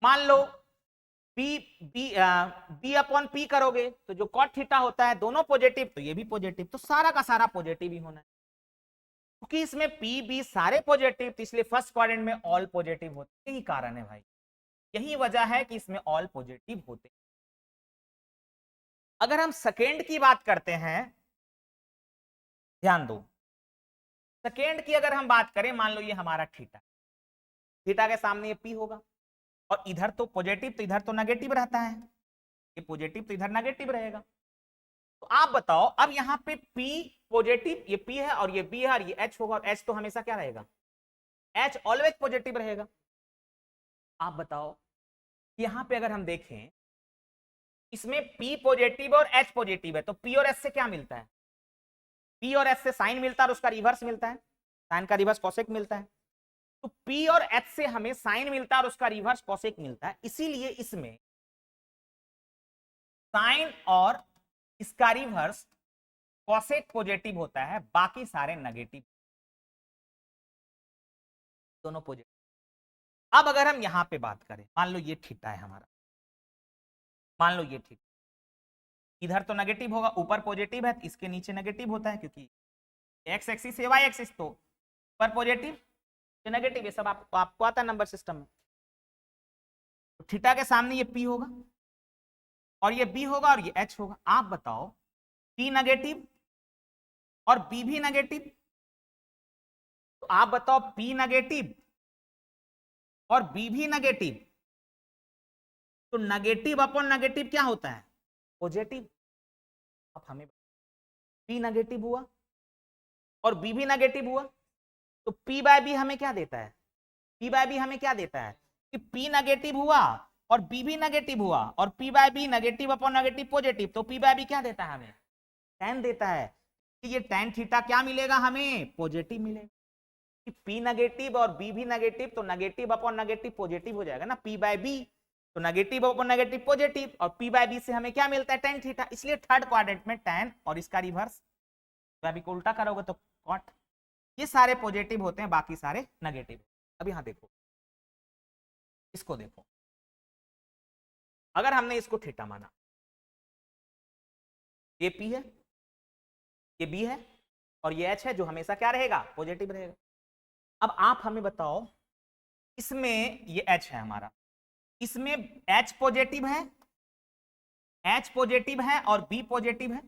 मान लो P B B upon P करोगे तो जो कॉट थीटा होता है दोनों पॉजिटिव, तो ये भी पॉजिटिव, तो सारा का सारा पॉजिटिव ही होना है। क्योंकि इसमें पी बी सारे पॉजिटिव, तो इसलिए फर्स्ट क्वाड्रेंट में ऑल पॉजिटिव होते, यही कारण है भाई, यही वजह है कि इसमें ऑल पॉजिटिव होते। अगर हम सेकेंड की बात करते हैं, ध्यान दो, सेकेंड की अगर हम बात करें, मान लो ये हमारा थीटा, थीटा के सामने ये पी होगा, और इधर तो पॉजिटिव तो इधर तो नेगेटिव रहता है, ये पॉजिटिव तो इधर नेगेटिव रहेगा। तो आप बताओ, अब यहां पे P पॉजिटिव, ये P है और ये B है और ये H होगा, और H तो हमेशा क्या रहेगा? H ऑलवेज पॉजिटिव रहेगा। आप बताओ, यहां पे अगर हम देखें, इसमें P पॉजिटिव और H पॉजिटिव है, तो P और H से क्या मिलता है? P और H से साइन मिलता है और उसका रिवर्स मिलता है, साइन का रिवर्स कोसेक मिलता है। तो P और H से हमें साइन मिलता है और उसका रिवर्स कोसेक मिलता है, इसीलिए इसमें साइन और इसका रिवर्स कोसेक पॉजिटिव होता है, बाकी सारे नेगेटिव, दोनों पॉजिटिव। अब अगर हम यहां पे बात करें, मान लो ये थीटा है हमारा, मान लो ये थीटा, इधर तो नेगेटिव होगा, ऊपर पॉजिटिव है, इसके नीचे नेगेटिव होता है, क्योंकि एक्स एक्सिस है, वाई एक्सिस, तो ऊपर पॉजिटिव तो नेगेटिव, ये सब आपको आता है नंबर सिस्टम में। तो थीटा के सामने ये पी होगा और ये बी होगा और ये एच होगा। आप बताओ, पी नेगेटिव और बी भी नेगेटिव, तो आप बताओ पी नेगेटिव और बी भी नेगेटिव, तो नेगेटिव अपॉन नेगेटिव क्या होता है? पॉजिटिव। अब हमें पी नेगेटिव हुआ और बी भी नेगेटिव हुआ, तो पी बाय बी हमें क्या देता है? पी बाय बी हमें क्या देता है कि पी नेगेटिव हुआ और बी भी नेगेटिव हुआ, और P by B negative upon negative positive, तो पी बाय बी क्या देता है हमें? टैन देता है। तो ये टैन थीटा क्या मिलेगा हमें? पॉजिटिव मिलेगा। कि पी नेगेटिव और बी भी नेगेटिव, तो नेगेटिव अपॉन नेगेटिव पॉजिटिव हो जाएगा ना, पी बाय बी, तो नेगेटिव अपॉन नेगेटिव पॉजिटिव, और पी बाय बी से हमें क्या मिलता है? Tan theta. इसलिए थर्ड क्वाड्रेंट में टैन और इसका रिवर्स, तो अभी को उल्टा करोगे तो कॉट, ये सारे पॉजिटिव होते हैं, बाकी सारे नेगेटिव। अब यहां देखो, इसको देखो, अगर हमने इसको थीटा माना, ये पी है, ये बी है और ये एच है, जो हमेशा क्या रहेगा? पॉजिटिव रहेगा। अब आप हमें बताओ, इसमें ये एच है हमारा, इसमें एच पॉजिटिव है, एच पॉजिटिव है और बी पॉजिटिव है,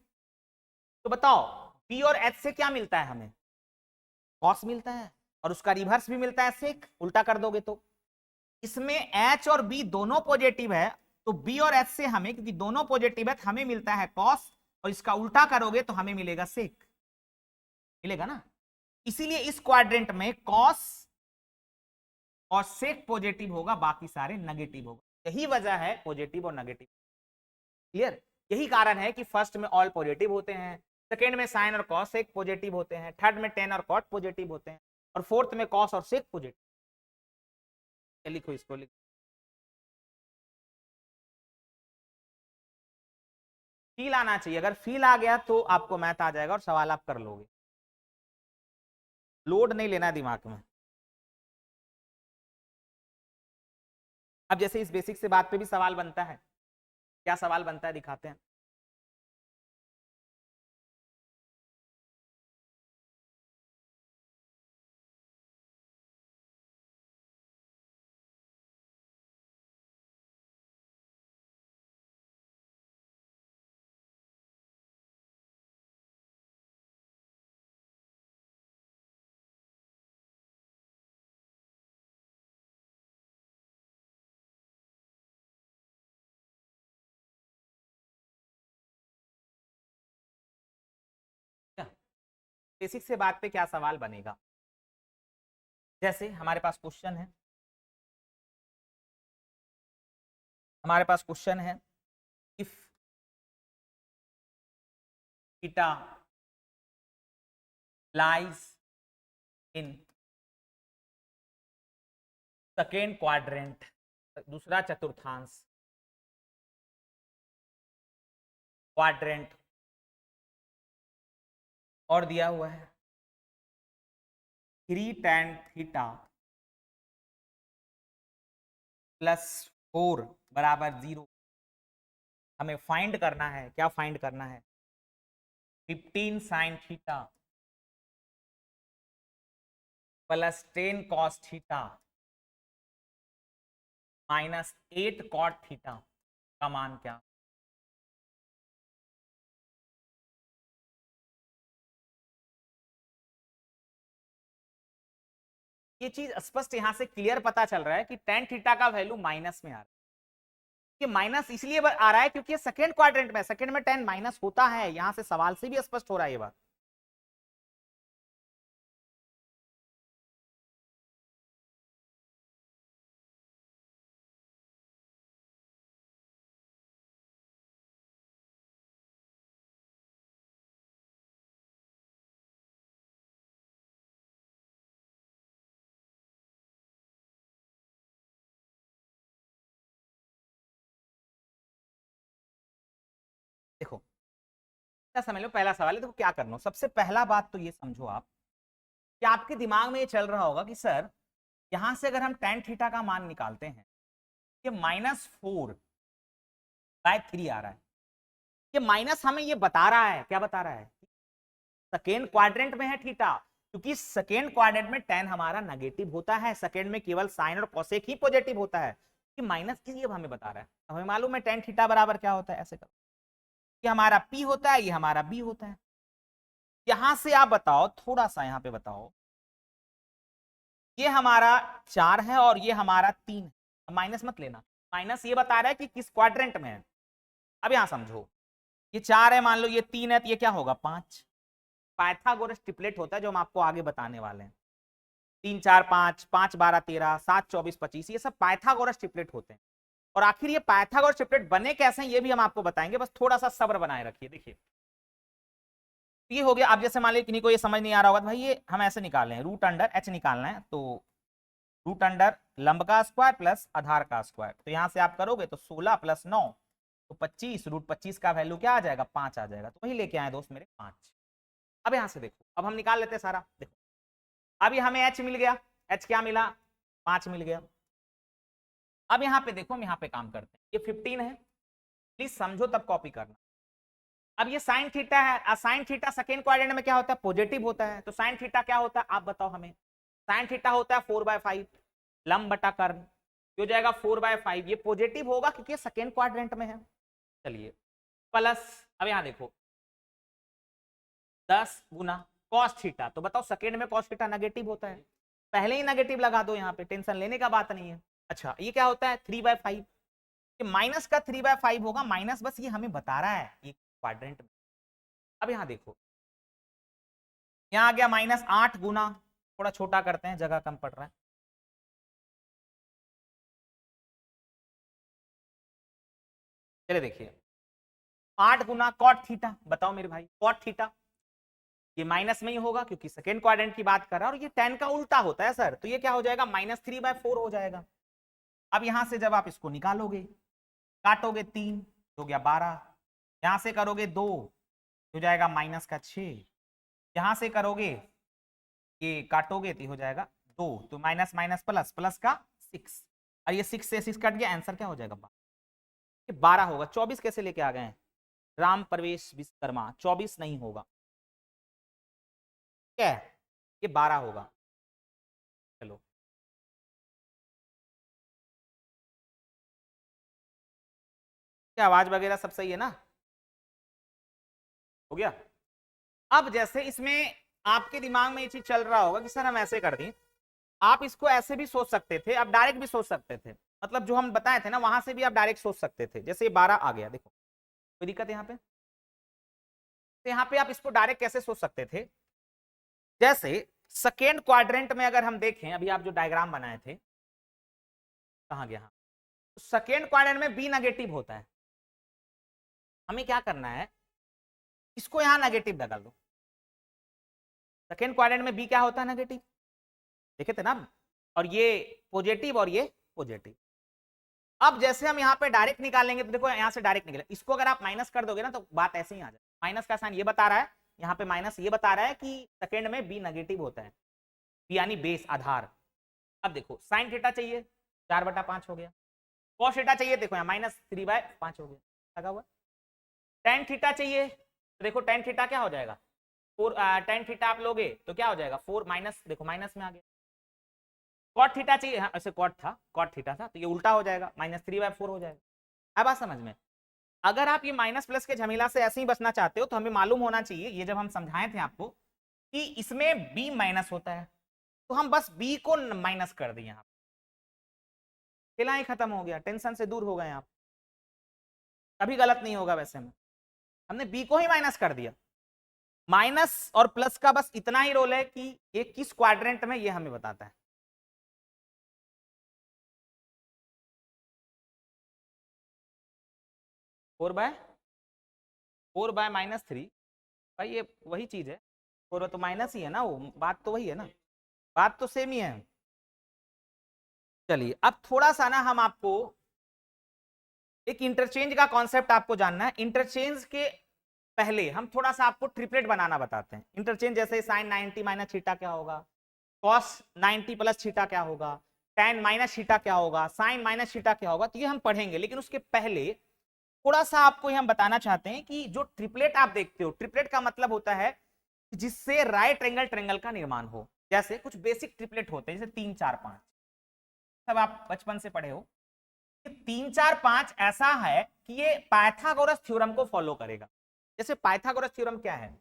तो बताओ बी और एच से क्या मिलता है हमें? कॉस मिलता है, और उसका रिवर्स भी मिलता है सेक, उल्टा कर दोगे तो। इसमें एच और बी दोनों पॉजिटिव है, तो बी और एच से हमें, क्योंकि दोनों पॉजिटिव है, हमें मिलता है कॉस, और इसका उल्टा करोगे तो हमें मिलेगा सेक, मिलेगा ना। इसीलिए इस क्वाड्रेंट में कॉस और सेक पॉजिटिव होगा, बाकी सारे नेगेटिव होगा। यही वजह है पॉजिटिव और नेगेटिव। क्लियर? यही कारण है कि फर्स्ट में ऑल पॉजिटिव होते हैं, सेकेंड में साइन और कॉस सेक पॉजिटिव होते हैं, थर्ड में टेन और कॉट पॉजिटिव होते हैं, और फोर्थ में कॉस और सेक पॉजिटिव। लिखो इसको, लिखो। फील आना चाहिए, अगर फील आ गया तो आपको मैथ आ जाएगा और सवाल आप कर लोगे, लोड नहीं लेना दिमाग में। अब जैसे इस बेसिक से बात पे भी सवाल बनता है, क्या सवाल बनता है दिखाते हैं। बेसिक से बात पे क्या सवाल बनेगा, जैसे हमारे पास क्वेश्चन है, हमारे पास क्वेश्चन है if theta lies in second quadrant, दूसरा चतुर्थांश क्वाड्रेंट, और दिया हुआ है 3 tan थीटा प्लस 4 बराबर 0। हमें फाइंड करना है, क्या फाइंड करना है, 15 sin theta plus 10 cos theta minus 8 cot theta का मान क्या। ये चीज स्पष्ट यहां से क्लियर पता चल रहा है कि tan थीटा का वैल्यू माइनस में आ रहा है। ये माइनस इसलिए आ रहा है क्योंकि सेकंड क्वाड्रेंट में, सेकंड में tan माइनस होता है, यहां से सवाल से भी स्पष्ट हो रहा है ये बात। देखो क्या समझ लो, पहला सवाल है, देखो क्या करना, सबसे पहला बात तो ये समझो आप कि आपके दिमाग में ये चल रहा होगा कि सर यहां से अगर हम tan थीटा का मान निकालते हैं, ये -4/3 आ रहा है। ये माइनस हमें ये बता रहा है, क्या बता रहा है, सेकेंड क्वाड्रेंट में है थीटा, क्योंकि सेकेंड क्वाड्रेंट में tan हमारा नेगेटिव होता है, सेकेंड में केवल साइन और कोसेक ही पॉजिटिव होता है, कि माइनस इसलिए हमें बता रहा है। हमें मालूम है tan थीटा बराबर क्या होता है, ऐसे करो, ये हमारा P होता है, ये हमारा B होता है। यहां से आप बताओ, थोड़ा सा यहां पे बताओ, ये हमारा 4 है और ये हमारा 3 है, माइनस मत लेना, माइनस ये बता रहा है कि किस क्वाड्रेंट में है। अब यहां समझो, ये 4 है, मान लो ये 3 है, तो ये क्या होगा 5। पाइथागोरस ट्रिपलेट होता है जो हम आपको आगे बताने वाले हैं, 3 4 5, 5 12 13, 7 24 25, ये सब पाइथागोरस ट्रिपलेट होते हैं। और आखिर ये पाइथागोरस ट्रिपलेट बने कैसे हैं ये भी हम आपको बताएंगे, बस थोड़ा सा सब्र बनाए रखिए। देखिए ये हो गया। अब जैसे मान लीजिए किन्हीं को ये समझ नहीं आ रहा होगा, तो भाई ये हम ऐसे निकाल रहे हैं, रूट अंडर एच निकालना है, तो रूट अंडर लंब का स्क्वायर प्लस आधार का स्क्वायर, तो यहां से आप करोगे तो 16 + 9 तो 25, रूट 25 का वैल्यू क्या आ जाएगा 5 आ जाएगा, तो वही लेके आए दोस्त मेरे 5। अब यहां से देखो, अब हम निकाल लेते हैं सारा, देखो अब ये हमें एच मिल गया, एच क्या मिला 5 मिल गया। अब यहाँ पे देखो, हम यहाँ पे काम करते हैं, ये 15 है, प्लीज समझो तब कॉपी करना। अब ये साइन थीटा है, साइन थीटा सेकेंड क्वाड्रेंट में क्या होता है पॉजिटिव होता है, तो साइन थीटा क्या होता है आप बताओ हमें। साइन थीटा होता है 4/5 लंब बटा कर्ण, हो जाएगा 4/5, ये पॉजिटिव होगा क्योंकि सेकेंड क्वाड्रेंट में है। चलिए प्लस, अब यहां देखो 10 गुना कॉस थीटा, तो बताओ सेकेंड में कॉस थीटा नेगेटिव होता है, पहले ही नेगेटिव लगा दो, यहाँ पे टेंशन लेने का बात नहीं है। अच्छा ये क्या होता है 3/5, ये माइनस का 3/5 होगा, माइनस बस ये हमें बता रहा है ये क्वाड्रेंट में। अब यहां देखो, यहां आ गया -8 गुना, थोड़ा छोटा करते हैं जगह कम पड़ रहा है, चलिए देखिए 8 गुना कॉट थीटा, बताओ मेरे भाई कॉट थीटा, ये माइनस में ही होगा क्योंकि सेकेंड क्वाड्रेंट की बात कर रहा है, और ये tan का उल्टा होता है सर, तो ये क्या हो जाएगा -3/4 हो जाएगा। अब यहां से जब आप इसको निकालोगे, काटोगे 3 हो गया 12, यहां से करोगे 2 हो जाएगा माइनस का 6, यहां से करोगे ये काटोगे तो हो जाएगा 2, तो माइनस माइनस प्लस, प्लस का 6, और ये 6 से 6 कट गया, आंसर क्या हो जाएगा 12 होगा। 24 कैसे लेके आ गए हैं? राम प्रवेश विश्वकर्मा, 24 नहीं होगा, क्या है ये 12 होगा। चलो क्या आवाज वगैरह सब सही है ना? हो गया। अब जैसे इसमें आपके दिमाग में ये चीज चल रहा होगा कि सर हम ऐसे कर दें, आप इसको ऐसे भी सोच सकते थे, आप डायरेक्ट भी सोच सकते थे, मतलब जो हम बताए थे ना वहां से भी आप डायरेक्ट सोच सकते थे। जैसे ये 12 आ गया, देखो कोई दिक्कत है यहाँ पे? तो यहाँ पे आप इसको डायरेक्ट कैसे सोच सकते थे, जैसे सेकेंड क्वाड्रेंट में अगर हम देखें, अभी आप जो डायग्राम बनाए थे, कहाँ गया, सेकेंड क्वाड्रेंट में बी नेगेटिव होता है। हमें क्या करना है, इसको यहां नेगेटिव डाल दो। सेकेंड क्वाड्रेंट में बी क्या होता है? नेगेटिव, देखे थे ना? और ये पॉजिटिव और ये पॉजिटिव। अब जैसे हम यहाँ पे डायरेक्ट निकालेंगे तो देखो यहाँ से डायरेक्ट निकले, इसको अगर आप माइनस कर दोगे ना तो बात ऐसे ही आ जाए। माइनस का साइन ये बता रहा है, यहाँ पे माइनस ये बता रहा है कि सेकेंड में बी नेगेटिव होता है, यानी बेस आधार। अब देखो साइन थीटा चाहिए, 4/5 हो गया। कॉस थीटा चाहिए, देखो यहाँ -3/5 हो गया लगा हुआ। टेन थीटा चाहिए, तो देखो टेन थीटा क्या हो जाएगा, 4, टेन थीटा आप लोगे तो क्या हो जाएगा 4 माइनस, देखो माइनस में आ गया। कॉट थीटा चाहिए, हाँ ऐसे कॉट था, कॉट थीटा था, तो ये उल्टा हो जाएगा, -3/4 हो जाएगा। अब बात समझ में, अगर आप ये माइनस प्लस के झमेला से ऐसे ही बचना चाहते हो तो हमें मालूम होना चाहिए, ये जब हम समझाए थे आपको कि इसमें बी माइनस होता है, तो हम बस बी को माइनस कर दिए, यहाँ खेला ही खत्म हो गया, टेंशन से दूर हो गए आप, कभी गलत नहीं होगा। वैसे में हमने बी को ही माइनस कर दिया। माइनस और प्लस का बस इतना ही रोल है कि ये किस क्वाड्रेंट में, ये हमें बताता है। फोर बाय -3, भाई ये वही चीज है, 4 तो माइनस ही है ना, वो बात तो वही है ना, बात तो सेम ही है। चलिए अब थोड़ा सा ना हम आपको एक इंटरचेंज का कॉन्सेप्ट आपको जानना है। इंटरचेंज के पहले हम थोड़ा सा आपको ट्रिपलेट बनाना बताते हैं। इंटरचेंज जैसे साइन 90 माइनस थीटा क्या होगा, कॉस 90 प्लस थीटा क्या होगा, टेन माइनस थीटा क्या होगा, साइन माइनस थीटा क्या होगा, तो ये हम पढ़ेंगे। लेकिन उसके पहले थोड़ा सा आपको हम बताना चाहते हैं कि जो ट्रिपलेट आप देखते हो, ट्रिपलेट का मतलब होता है जिससे राइट एंगल ट्रायंगल का निर्माण हो। जैसे कुछ बेसिक ट्रिपलेट होते हैं, जैसे 3 4 5, सब आप बचपन से पढ़े हो। 3 4 5 ऐसा है कि ये पाइथागोरस थ्योरम को फॉलो करेगा। जैसे पाइथागोरस थ्योरम क्या है,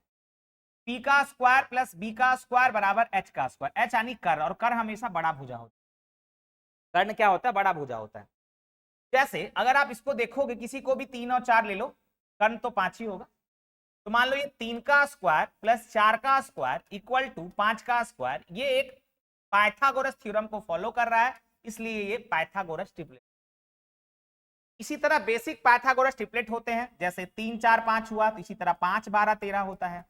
पी का स्क्वायर प्लस बी का स्क्वायर बराबर एच का स्क्वायर, एच यानी कर, और कर हमेशा बड़ा भुजा होता है। कर्ण क्या होता है? बड़ा भुजा होता है। जैसे अगर आप इसको देखोगे, किसी को भी 3 और 4 ले लो, कर्ण तो 5 ही होगा। तो मान लो ये 3 का स्क्वायर प्लस 4 का स्क्वायर इक्वल टू 5 का स्क्वायर, ये एक पाइथागोरस थ्योरम को फॉलो कर रहा है, इसलिए ये पाइथागोरस ट्रिपलेट। इसी तरह बेसिक पाइथागोरस ट्रिपलेट होते हैं, जैसे 3 4 5 हुआ, तो इसी तरह 5 12 13 होता है,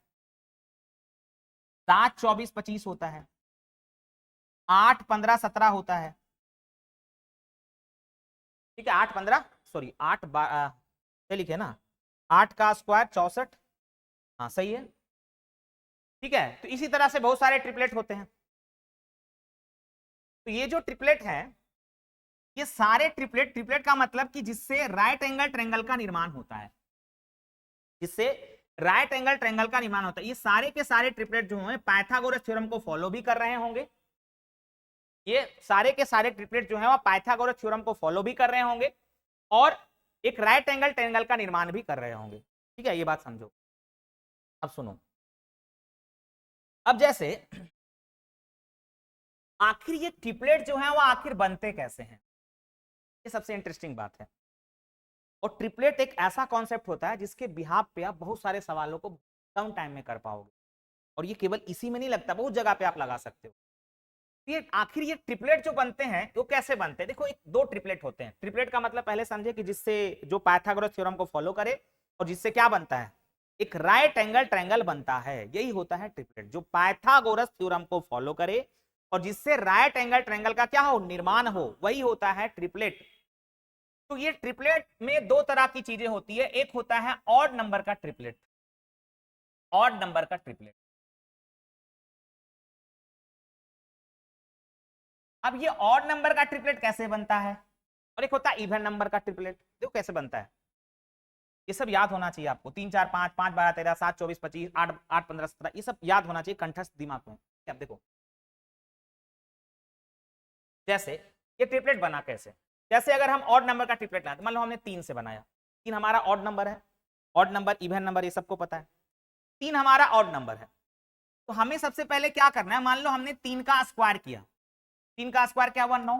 7 24 25 होता है, 8 15 17 होता है। ठीक है, 8 15 सॉरी 8 लिखे ना, 8 का स्क्वायर 64, हाँ सही है। ठीक है, तो इसी तरह से बहुत सारे ट्रिपलेट होते हैं। तो ये जो ट्रिपलेट है, ये सारे ट्रिपलेट, ट्रिपलेट का मतलब कि जिससे राइट एंगल ट्रायंगल का निर्माण होता है, जिससे राइट एंगल ट्रायंगल का निर्माण होता है, ये सारे के सारे ट्रिपलेट जो हैं पाइथागोरस थ्योरम को फॉलो भी कर रहे होंगे। ये सारे के सारे ट्रिपलेट जो है वो पाइथागोरस थ्योरम को फॉलो भी कर रहे होंगे और एक राइट एंगल ट्रायंगल का निर्माण भी कर रहे होंगे। ठीक है, ये बात समझो। अब सुनो, अब जैसे आखिर ये ट्रिपलेट जो है वो आखिर बनते कैसे हैं, ये सबसे इंटरेस्टिंग बात है। और ट्रिपलेट एक ऐसा कॉन्सेप्ट होता है जिसके बिहाफ पे आप बहुत सारे सवालों को कम टाइम में कर पाओगे, और ये केवल इसी में नहीं लगता, बहुत जगह पे आप लगा सकते हो। ये आखिर ये ट्रिपलेट जो बनते हैं वो कैसे बनते हैं? देखो, एक दो ट्रिपलेट होते हैं। ट्रिपलेट का मतलब पहले समझे कि जिससे जो पाइथागोरस थ्योरम को फॉलो करे और जिससे क्या बनता है, एक राइट एंगल ट्रायंगल बनता है, यही होता है ट्रिपलेट। जो पाइथागोरस थ्योरम को फॉलो करे और जिससे राइट एंगल ट्रायंगल का क्या हो, निर्माण हो, वही होता है ट्रिपलेट। तो ये ट्रिपलेट में दो तरह की चीजें होती है, एक होता है ऑड नंबर का ट्रिपलेट, ऑड नंबर का ट्रिपलेट। अब ये ऑड नंबर का ट्रिपलेट कैसे बनता है, और एक होता है इवन नंबर का ट्रिपलेट, देखो कैसे बनता है। ये सब याद होना चाहिए आपको, 3 4 5 5 12 13 7 24 25 8 8 15 17, ये सब याद होना चाहिए कंठस्थ दिमाग में। अब देखो जैसे ये ट्रिपलेट बना कैसे, जैसे अगर हम ऑड नंबर का ट्रिपलेट लाते, मान लो हमने 3 से बनाया, 3 हमारा ऑड नंबर है, ऑड नंबर इवन नंबर ये सबको पता है, 3 हमारा ऑड नंबर है। तो हमें सबसे पहले क्या करना है, मान लो हमने 3 का स्क्वायर किया, 3 का स्क्वायर क्या हुआ 9।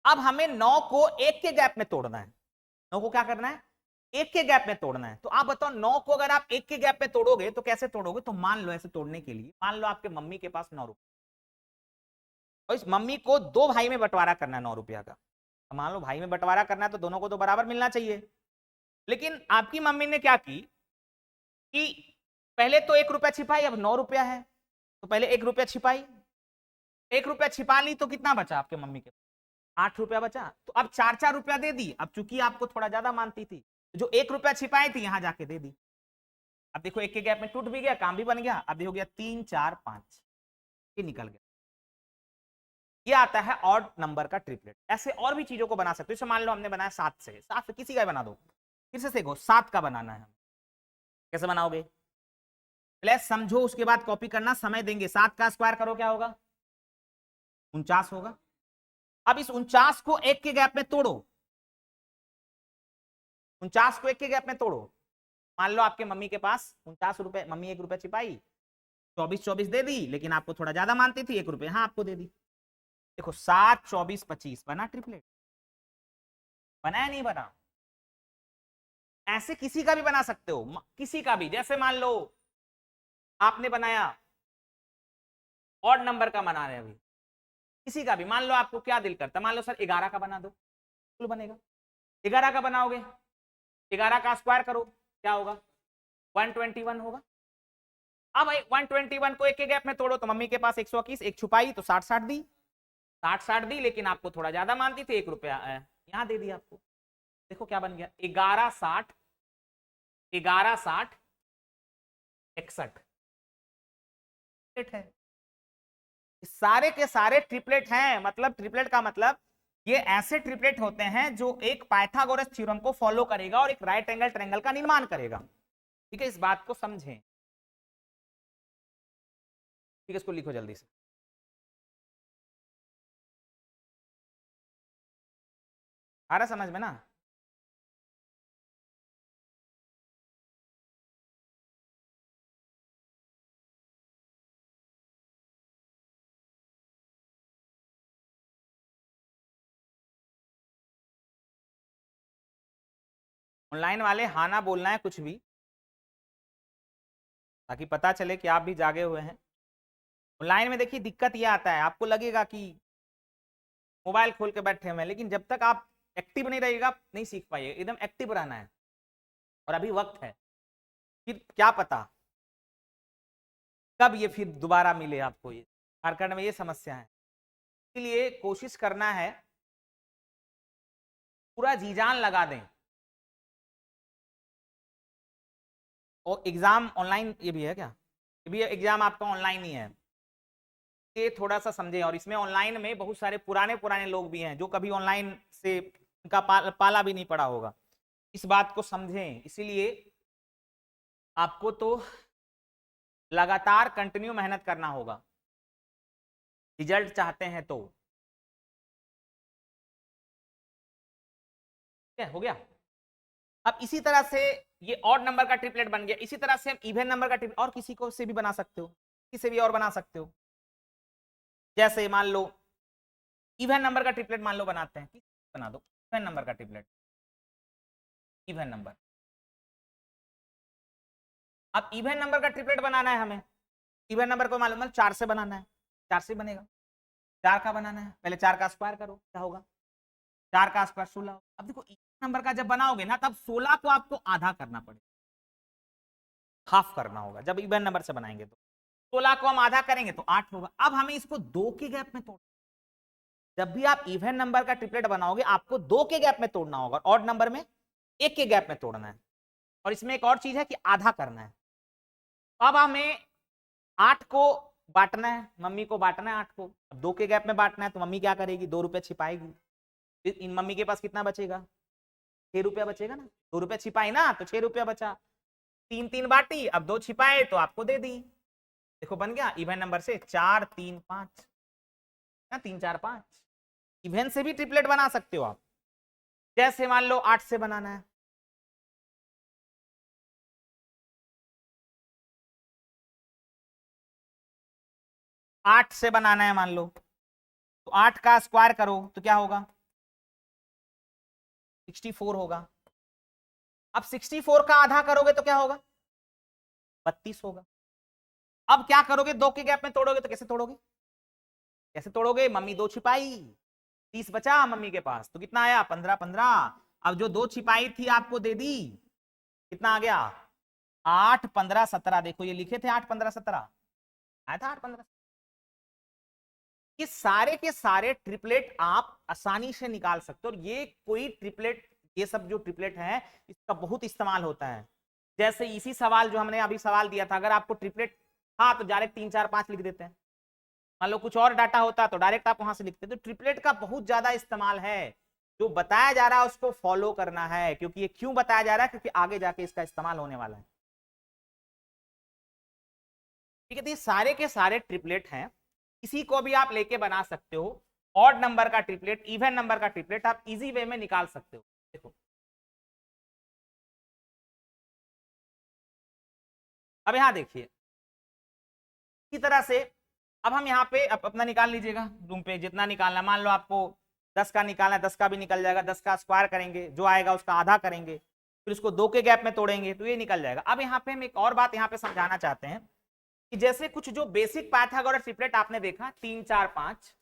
अब हमें 9 को एक के गैप में तोड़ना है, 9 को क्या करना है, एक के गैप में तोड़ना है। तो आप बताओ 9 को अगर आप एक के गैप में तोड़ोगे तो कैसे तोड़ोगे, तो मान लो ऐसे तोड़ने के लिए, मान लो आपके मम्मी के पास 9 रुपए, और इस मम्मी को 2 भाई में बंटवारा करना है 9 रुपया का। मान लो भाई में बंटवारा करना है तो दोनों को तो बराबर मिलना चाहिए, लेकिन आपकी मम्मी ने क्या की कि पहले तो 1 रुपया छिपाई, अब 9 रुपया है तो पहले 1 रुपया छिपाई, 1 रुपया छिपा ली तो कितना बचा आपके मम्मी के, 8 रुपया बचा। तो अब 4 रुपया दे दी, अब चूंकि आपको थोड़ा ज्यादा मानती थी, जो 1 रुपया छिपाई थी यहां जाके दे दी। अब देखो एक के गैप में टूट भी गया, काम भी बन गया। अब हो गया 3 4 5, ये निकल गया। ये आता है ऑड नंबर का ट्रिपलेट। ऐसे और भी चीजों को बना सकते हो, जैसे मान लो हमने बनाया 7 से, 7 से किसी का बना दो, फिर से देखो 7 का बनाना है, कैसे बनाओगे, प्लस समझो, उसके बाद कॉपी करना, समय देंगे। 7 का स्क्वायर करो क्या होगा, 49 होगा। अब इस 49 को एक के गैप में तोड़ो, 49 को एक के गैप में तोड़ो। मान लो आपके मम्मी के पास 49 रुपए, मम्मी 1 रुपया छिपाई, 24 24 दे दी, लेकिन आपको थोड़ा ज्यादा मानती थी, 1 रुपया हाँ आपको दे दी। देखो 7 24 25 बना ट्रिपलेट, बना या नहीं बना। ऐसे किसी का भी बना सकते हो, किसी का भी, जैसे मान लो आपने बनाया ऑड नंबर का बना रहे, अभी किसी का भी, मान लो आपको क्या दिल करता, मान लो सर 11 का बना दो, बिल्कुल बनेगा। 11 का बनाओगे, 11 का स्क्वायर करो क्या होगा, 121 होगा। अब 121 को एक के गैप में तोड़ो, तो मम्मी के पास 121, एक छुपाई तो 60 60 दी, 60 60 दी, लेकिन आपको थोड़ा ज्यादा मानती थी, 1 रुपया यहां दे दिया आपको। देखो क्या बन गया, 11 60 11 60 61 है। सारे के सारे ट्रिपलेट हैं, मतलब ट्रिपलेट का मतलब ये ऐसे ट्रिपलेट होते हैं जो एक पाइथागोरस थ्योरम को फॉलो करेगा और एक राइट एंगल ट्रायंगल का निर्माण करेगा। ठीक है, इस बात को समझें। ठीक है, इसको लिखो जल्दी से। आ रहा समझ में ना। ऑनलाइन वाले हाँ ना बोलना है कुछ भी, ताकि पता चले कि आप भी जागे हुए हैं। ऑनलाइन में देखिए दिक्कत ये आता है, आपको लगेगा कि मोबाइल खोल के बैठे हुए हैं, लेकिन जब तक आप एक्टिव नहीं रहिएगा नहीं सीख पाइए। एकदम एक्टिव रहना है, और अभी वक्त है, फिर क्या पता कब ये फिर दोबारा मिले आपको। ये झारखंड में ये समस्या है, इसलिए कोशिश करना है पूरा जी जान लगा दें। और एग्जाम ऑनलाइन ये भी है क्या, ये भी एग्जाम आपका ऑनलाइन ही है, ये थोड़ा सा समझें। और इसमें ऑनलाइन में बहुत सारे पुराने पुराने लोग भी हैं जो कभी ऑनलाइन से उनका पाला भी नहीं पड़ा होगा, इस बात को समझें। इसीलिए आपको तो लगातार कंटिन्यू मेहनत करना होगा, रिजल्ट चाहते हैं तो। ठीक है, हो गया। अब इसी तरह से ये ऑड नंबर का ट्रिपलेट बन गया, इसी तरह से हम इवन नंबर का ट्रिपलेट और किसी को से भी बना सकते हो, किसी से भी और बना सकते हो। जैसे मान लो इवन नंबर का ट्रिपलेट मान लो बनाते हैं, बना दो इवन नंबर का ट्रिपलेट, इवन नंबर। अब इवन नंबर का ट्रिपलेट बनाना है हमें, इवन नंबर को मालूम है 4 से बनाना है, 4 से बनेगा। 4 का बनाना है, पहले 4 का स्क्वायर करो क्या होगा, 4 का स्क्वायर 16। अब देखो इवन नंबर का जब बनाओगे ना, तब 16 को आपको आधा करना पड़ेगा, हाफ करना होगा। जब इवन नंबर से बनाएंगे तो 16 को हम आधा करेंगे तो 8 होगा। अब हमें इसको 2 के गैप में तोड़, जब भी आप इवन नंबर का ट्रिपलेट बनाओगे आपको 2 के गैप में तोड़ना होगा, ऑड नंबर में 1 के गैप में तोड़ना है। और इसमें एक और चीज है कि आधा करना है। अब हमें 8 को बांटना है, मम्मी को बांटना है 8 को। अब 2 के गैप में बांटना है तो मम्मी क्या करेगी, 2 रुपए छिपाएगी। फिर इन मम्मी के पास कितना बचेगा, 6 रुपया बचेगा ना। 2 रुपया छिपाई ना तो 6 रुपया बचा। 3 बांटी, अब 2 छिपाए तो आपको दे दी। देखो बन गया इवन नंबर से 4 3 5 ना, 3 4 5। इवन से भी ट्रिपलेट बना सकते हो आप। जैसे मान लो 8 से बनाना है, आठ से बनाना है मान लो, तो 8 का स्क्वायर करो तो क्या होगा, 64 होगा। अब 64 का आधा करोगे तो क्या होगा, 32 होगा। अब क्या करोगे, 2 के गैप में तोड़ोगे तो कैसे तोड़ोगे, कैसे तोड़ोगे, मम्मी 2 छिपाई, 30 बचा मम्मी के पास, तो कितना आया 15 15। अब जो 2 छिपाई थी आपको दे दी, कितना आ गया 8 15 17। देखो ये लिखे थे 8 15 17, आया था 8 15। ये सारे के सारे ट्रिपलेट आप आसानी से निकाल सकते हो। और ये कोई ट्रिपलेट, ये सब जो ट्रिपलेट है इसका बहुत इस्तेमाल होता है। जैसे इसी सवाल जो हमने अभी सवाल दिया था, अगर आपको ट्रिपलेट था तो डायरेक्ट 3 4 5 लिख देते हैं। मान लो कुछ और डाटा होता तो डायरेक्ट आप वहां से लिखते। तो ट्रिपलेट का बहुत ज्यादा इस्तेमाल है। जो बताया जा रहा है उसको फॉलो करना है, क्योंकि ये क्यों बताया जा रहा है, क्योंकि आगे जाके इसका इस्तेमाल होने वाला है। ठीक है, तो ये सारे के सारे ट्रिपलेट हैं, किसी को भी आप लेके बना सकते हो। ऑड नंबर का ट्रिपलेट, इवन नंबर का ट्रिपलेट आप इजी वे में निकाल सकते हो। देखो अब यहां देखिए इसी तरह से। अब हम यहाँ पे अपना निकाल लीजिएगा रूम पे, जितना निकालना। मान लो आपको 10 का निकालना है, 10 का भी निकल जाएगा। 10 का स्क्वायर करेंगे, जो आएगा उसका आधा करेंगे, फिर उसको 2 के गैप में तोड़ेंगे तो ये निकल जाएगा। अब यहाँ पे हम एक और बात यहाँ पे समझाना चाहते हैं कि जैसे कुछ जो बेसिक पाइथागोरस ट्रिपलेट आपने देखा, 3 4 5,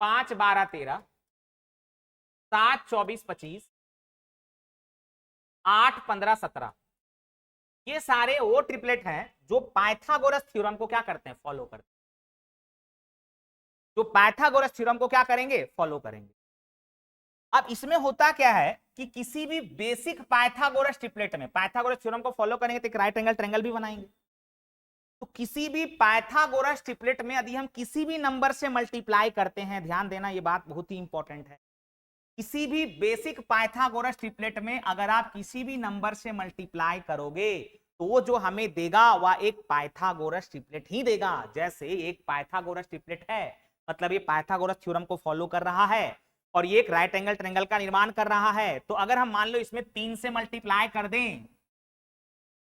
5 12 13, 7 24 25, 8 15 17, ये सारे वो ट्रिपलेट हैं जो पाइथागोरस थ्योरम को क्या करते हैं, फॉलो करते हैं। जो पाइथागोरस थ्योरम को क्या करेंगे, फॉलो करेंगे। अब इसमें होता क्या है कि किसी भी बेसिक पाइथागोरस ट्रिपलेट में, पाइथागोरस थ्योरम को फॉलो करेंगे तो एक राइट एंगल ट्रायंगल भी बनाएंगे। तो किसी भी पाइथागोरस ट्रिपलेट में यदि हम किसी भी नंबर से मल्टीप्लाई करते हैं, ध्यान देना ये बात बहुत ही इंपॉर्टेंट है, किसी भी बेसिक पाइथागोरस ट्रिपलेट में अगर आप किसी भी नंबर से मल्टीप्लाई करोगे तो वो जो हमें देगा वह एक पाइथागोरस ट्रिपलेट ही देगा। जैसे एक पाइथागोरस ट्रिपलेट है, मतलब ये पाइथागोरस थ्योरम को फॉलो कर रहा है और ये एक राइट एंगल ट्रायंगल का निर्माण कर रहा है। तो अगर हम मान लो इसमें 3 से मल्टीप्लाई कर दें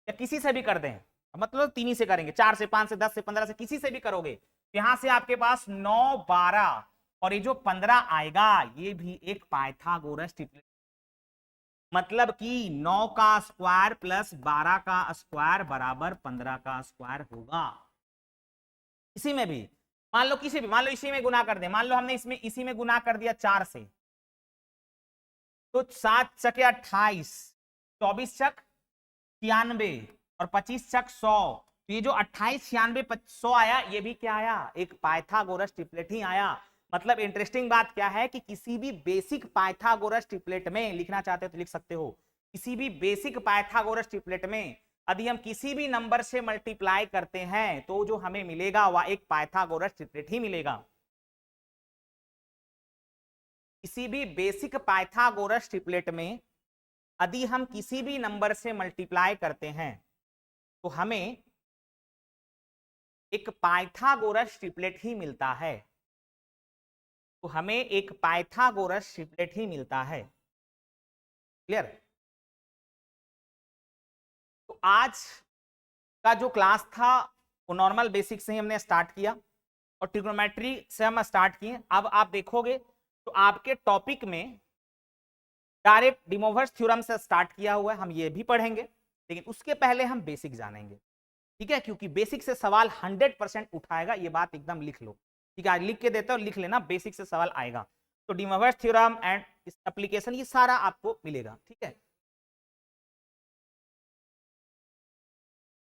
या किसी से भी कर दें, मतलब 3 ही से करेंगे, 4 से 5 से 10 से 15 से किसी से भी करोगे, यहां से आपके पास 9 12 और ये जो 15 आएगा ये भी एक पाइथागोरस ट्रिपलेट। मतलब कि 9 का स्क्वायर प्लस 12 का स्क्वायर बराबर 15 का स्क्वायर होगा। इसी में भी मान लो किसी भी, मान लो इसी में गुना कर दे, मान लो हमने इसमें इसी में गुना कर दिया 4 से, तो 7 चके 28, 24 चक 96 और 25 चक 100। तो ये जो 28 96 100 आया, ये भी क्या आया, एक पाइथागोरस ट्रिपलेट ही आया। मतलब इंटरेस्टिंग बात क्या है कि किसी भी बेसिक पाइथागोरस ट्रिपलेट में, लिखना चाहते हो तो लिख सकते हो, किसी भी बेसिक पाइथागोरस ट्रिपलेट में यदि हम किसी भी नंबर से मल्टीप्लाई करते हैं तो जो हमें मिलेगा वह एक पाइथागोरस ट्रिपलेट ही मिलेगा। किसी भी बेसिक पाइथागोरस ट्रिपलेट में यदि हम किसी भी नंबर से मल्टीप्लाई करते हैं तो हमें एक पाइथागोरस ट्रिपलेट ही मिलता है। तो हमें एक पाइथागोरस ट्रिपलेट ही मिलता है। क्लियर? तो आज का जो क्लास था वो नॉर्मल बेसिक से ही हमने स्टार्ट किया और ट्रिग्नोमेट्री से हम स्टार्ट किए। अब आप देखोगे तो आपके टॉपिक में डायरेक्ट डे मोवर्स थ्योरम से स्टार्ट किया हुआ है, हम ये भी पढ़ेंगे, लेकिन उसके पहले हम बेसिक जानेंगे। ठीक है, क्योंकि बेसिक से सवाल 100% उठाएगा, ये बात एकदम लिख लो। ठीक है, लिख के देते हो, लिख लेना, बेसिक से सवाल आएगा। तो डे मोवर्स थ्योरम एंड इस एप्लीकेशन ये सारा आपको मिलेगा। ठीक है,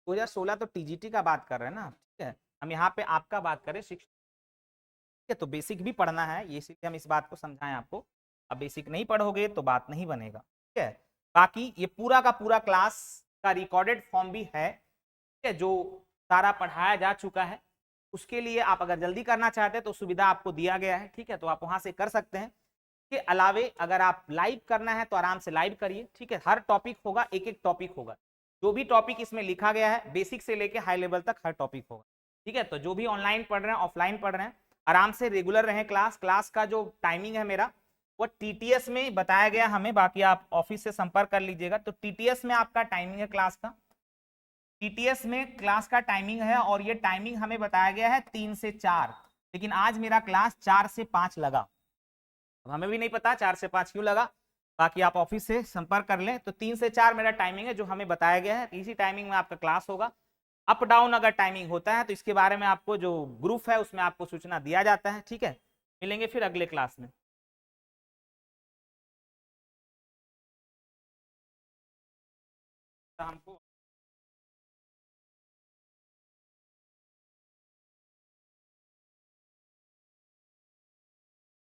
2016 तो टीजीटी का बात कर रहे हैं ना। ठीक है, हम यहाँ पे आपका बात करें 6 है, तो बेसिक भी पढ़ना है, ये इसीलिए हम इस बात को समझाएं आपको। अब बेसिक नहीं पढ़ोगे तो बात नहीं बनेगा, ठीक है। बाकी ये पूरा का पूरा क्लास का रिकॉर्डेड फॉर्म भी है, ठीक है, जो सारा पढ़ाया जा चुका है। उसके लिए आप अगर जल्दी करना चाहते हैं तो सुविधा आपको दिया गया है, ठीक है, तो आप वहां से कर सकते हैं। के अलावे अगर आप लाइव करना है तो आराम से लाइव करिए, ठीक है। हर टॉपिक होगा, एक एक टॉपिक होगा, जो भी टॉपिक इसमें लिखा गया है बेसिक से लेके हाई लेवल तक हर टॉपिक होगा, ठीक है। तो जो भी ऑनलाइन पढ़ रहे हैं, ऑफलाइन पढ़ रहे हैं, आराम से रेगुलर रहें। क्लास का जो टाइमिंग है मेरा, वो टीटीएस में बताया गया हमें, बाकी आप ऑफिस से संपर्क कर लीजिएगा। तो टीटीएस में आपका टाइमिंग है क्लास का, टीटीएस में क्लास का टाइमिंग है, और ये टाइमिंग हमें बताया गया है 3 से 4, लेकिन आज मेरा क्लास 4 से 5 लगा। अब हमें भी नहीं पता 4 से 5 क्यों लगा, बाकी आप ऑफिस से संपर्क कर लें। तो 3 से 4 मेरा टाइमिंग है जो हमें बताया गया है, इसी टाइमिंग में आपका क्लास होगा। अप डाउन अगर टाइमिंग होता है तो इसके बारे में आपको जो ग्रुप है उसमें आपको सूचना दिया जाता है, ठीक है। मिलेंगे फिर अगले क्लास में। हमको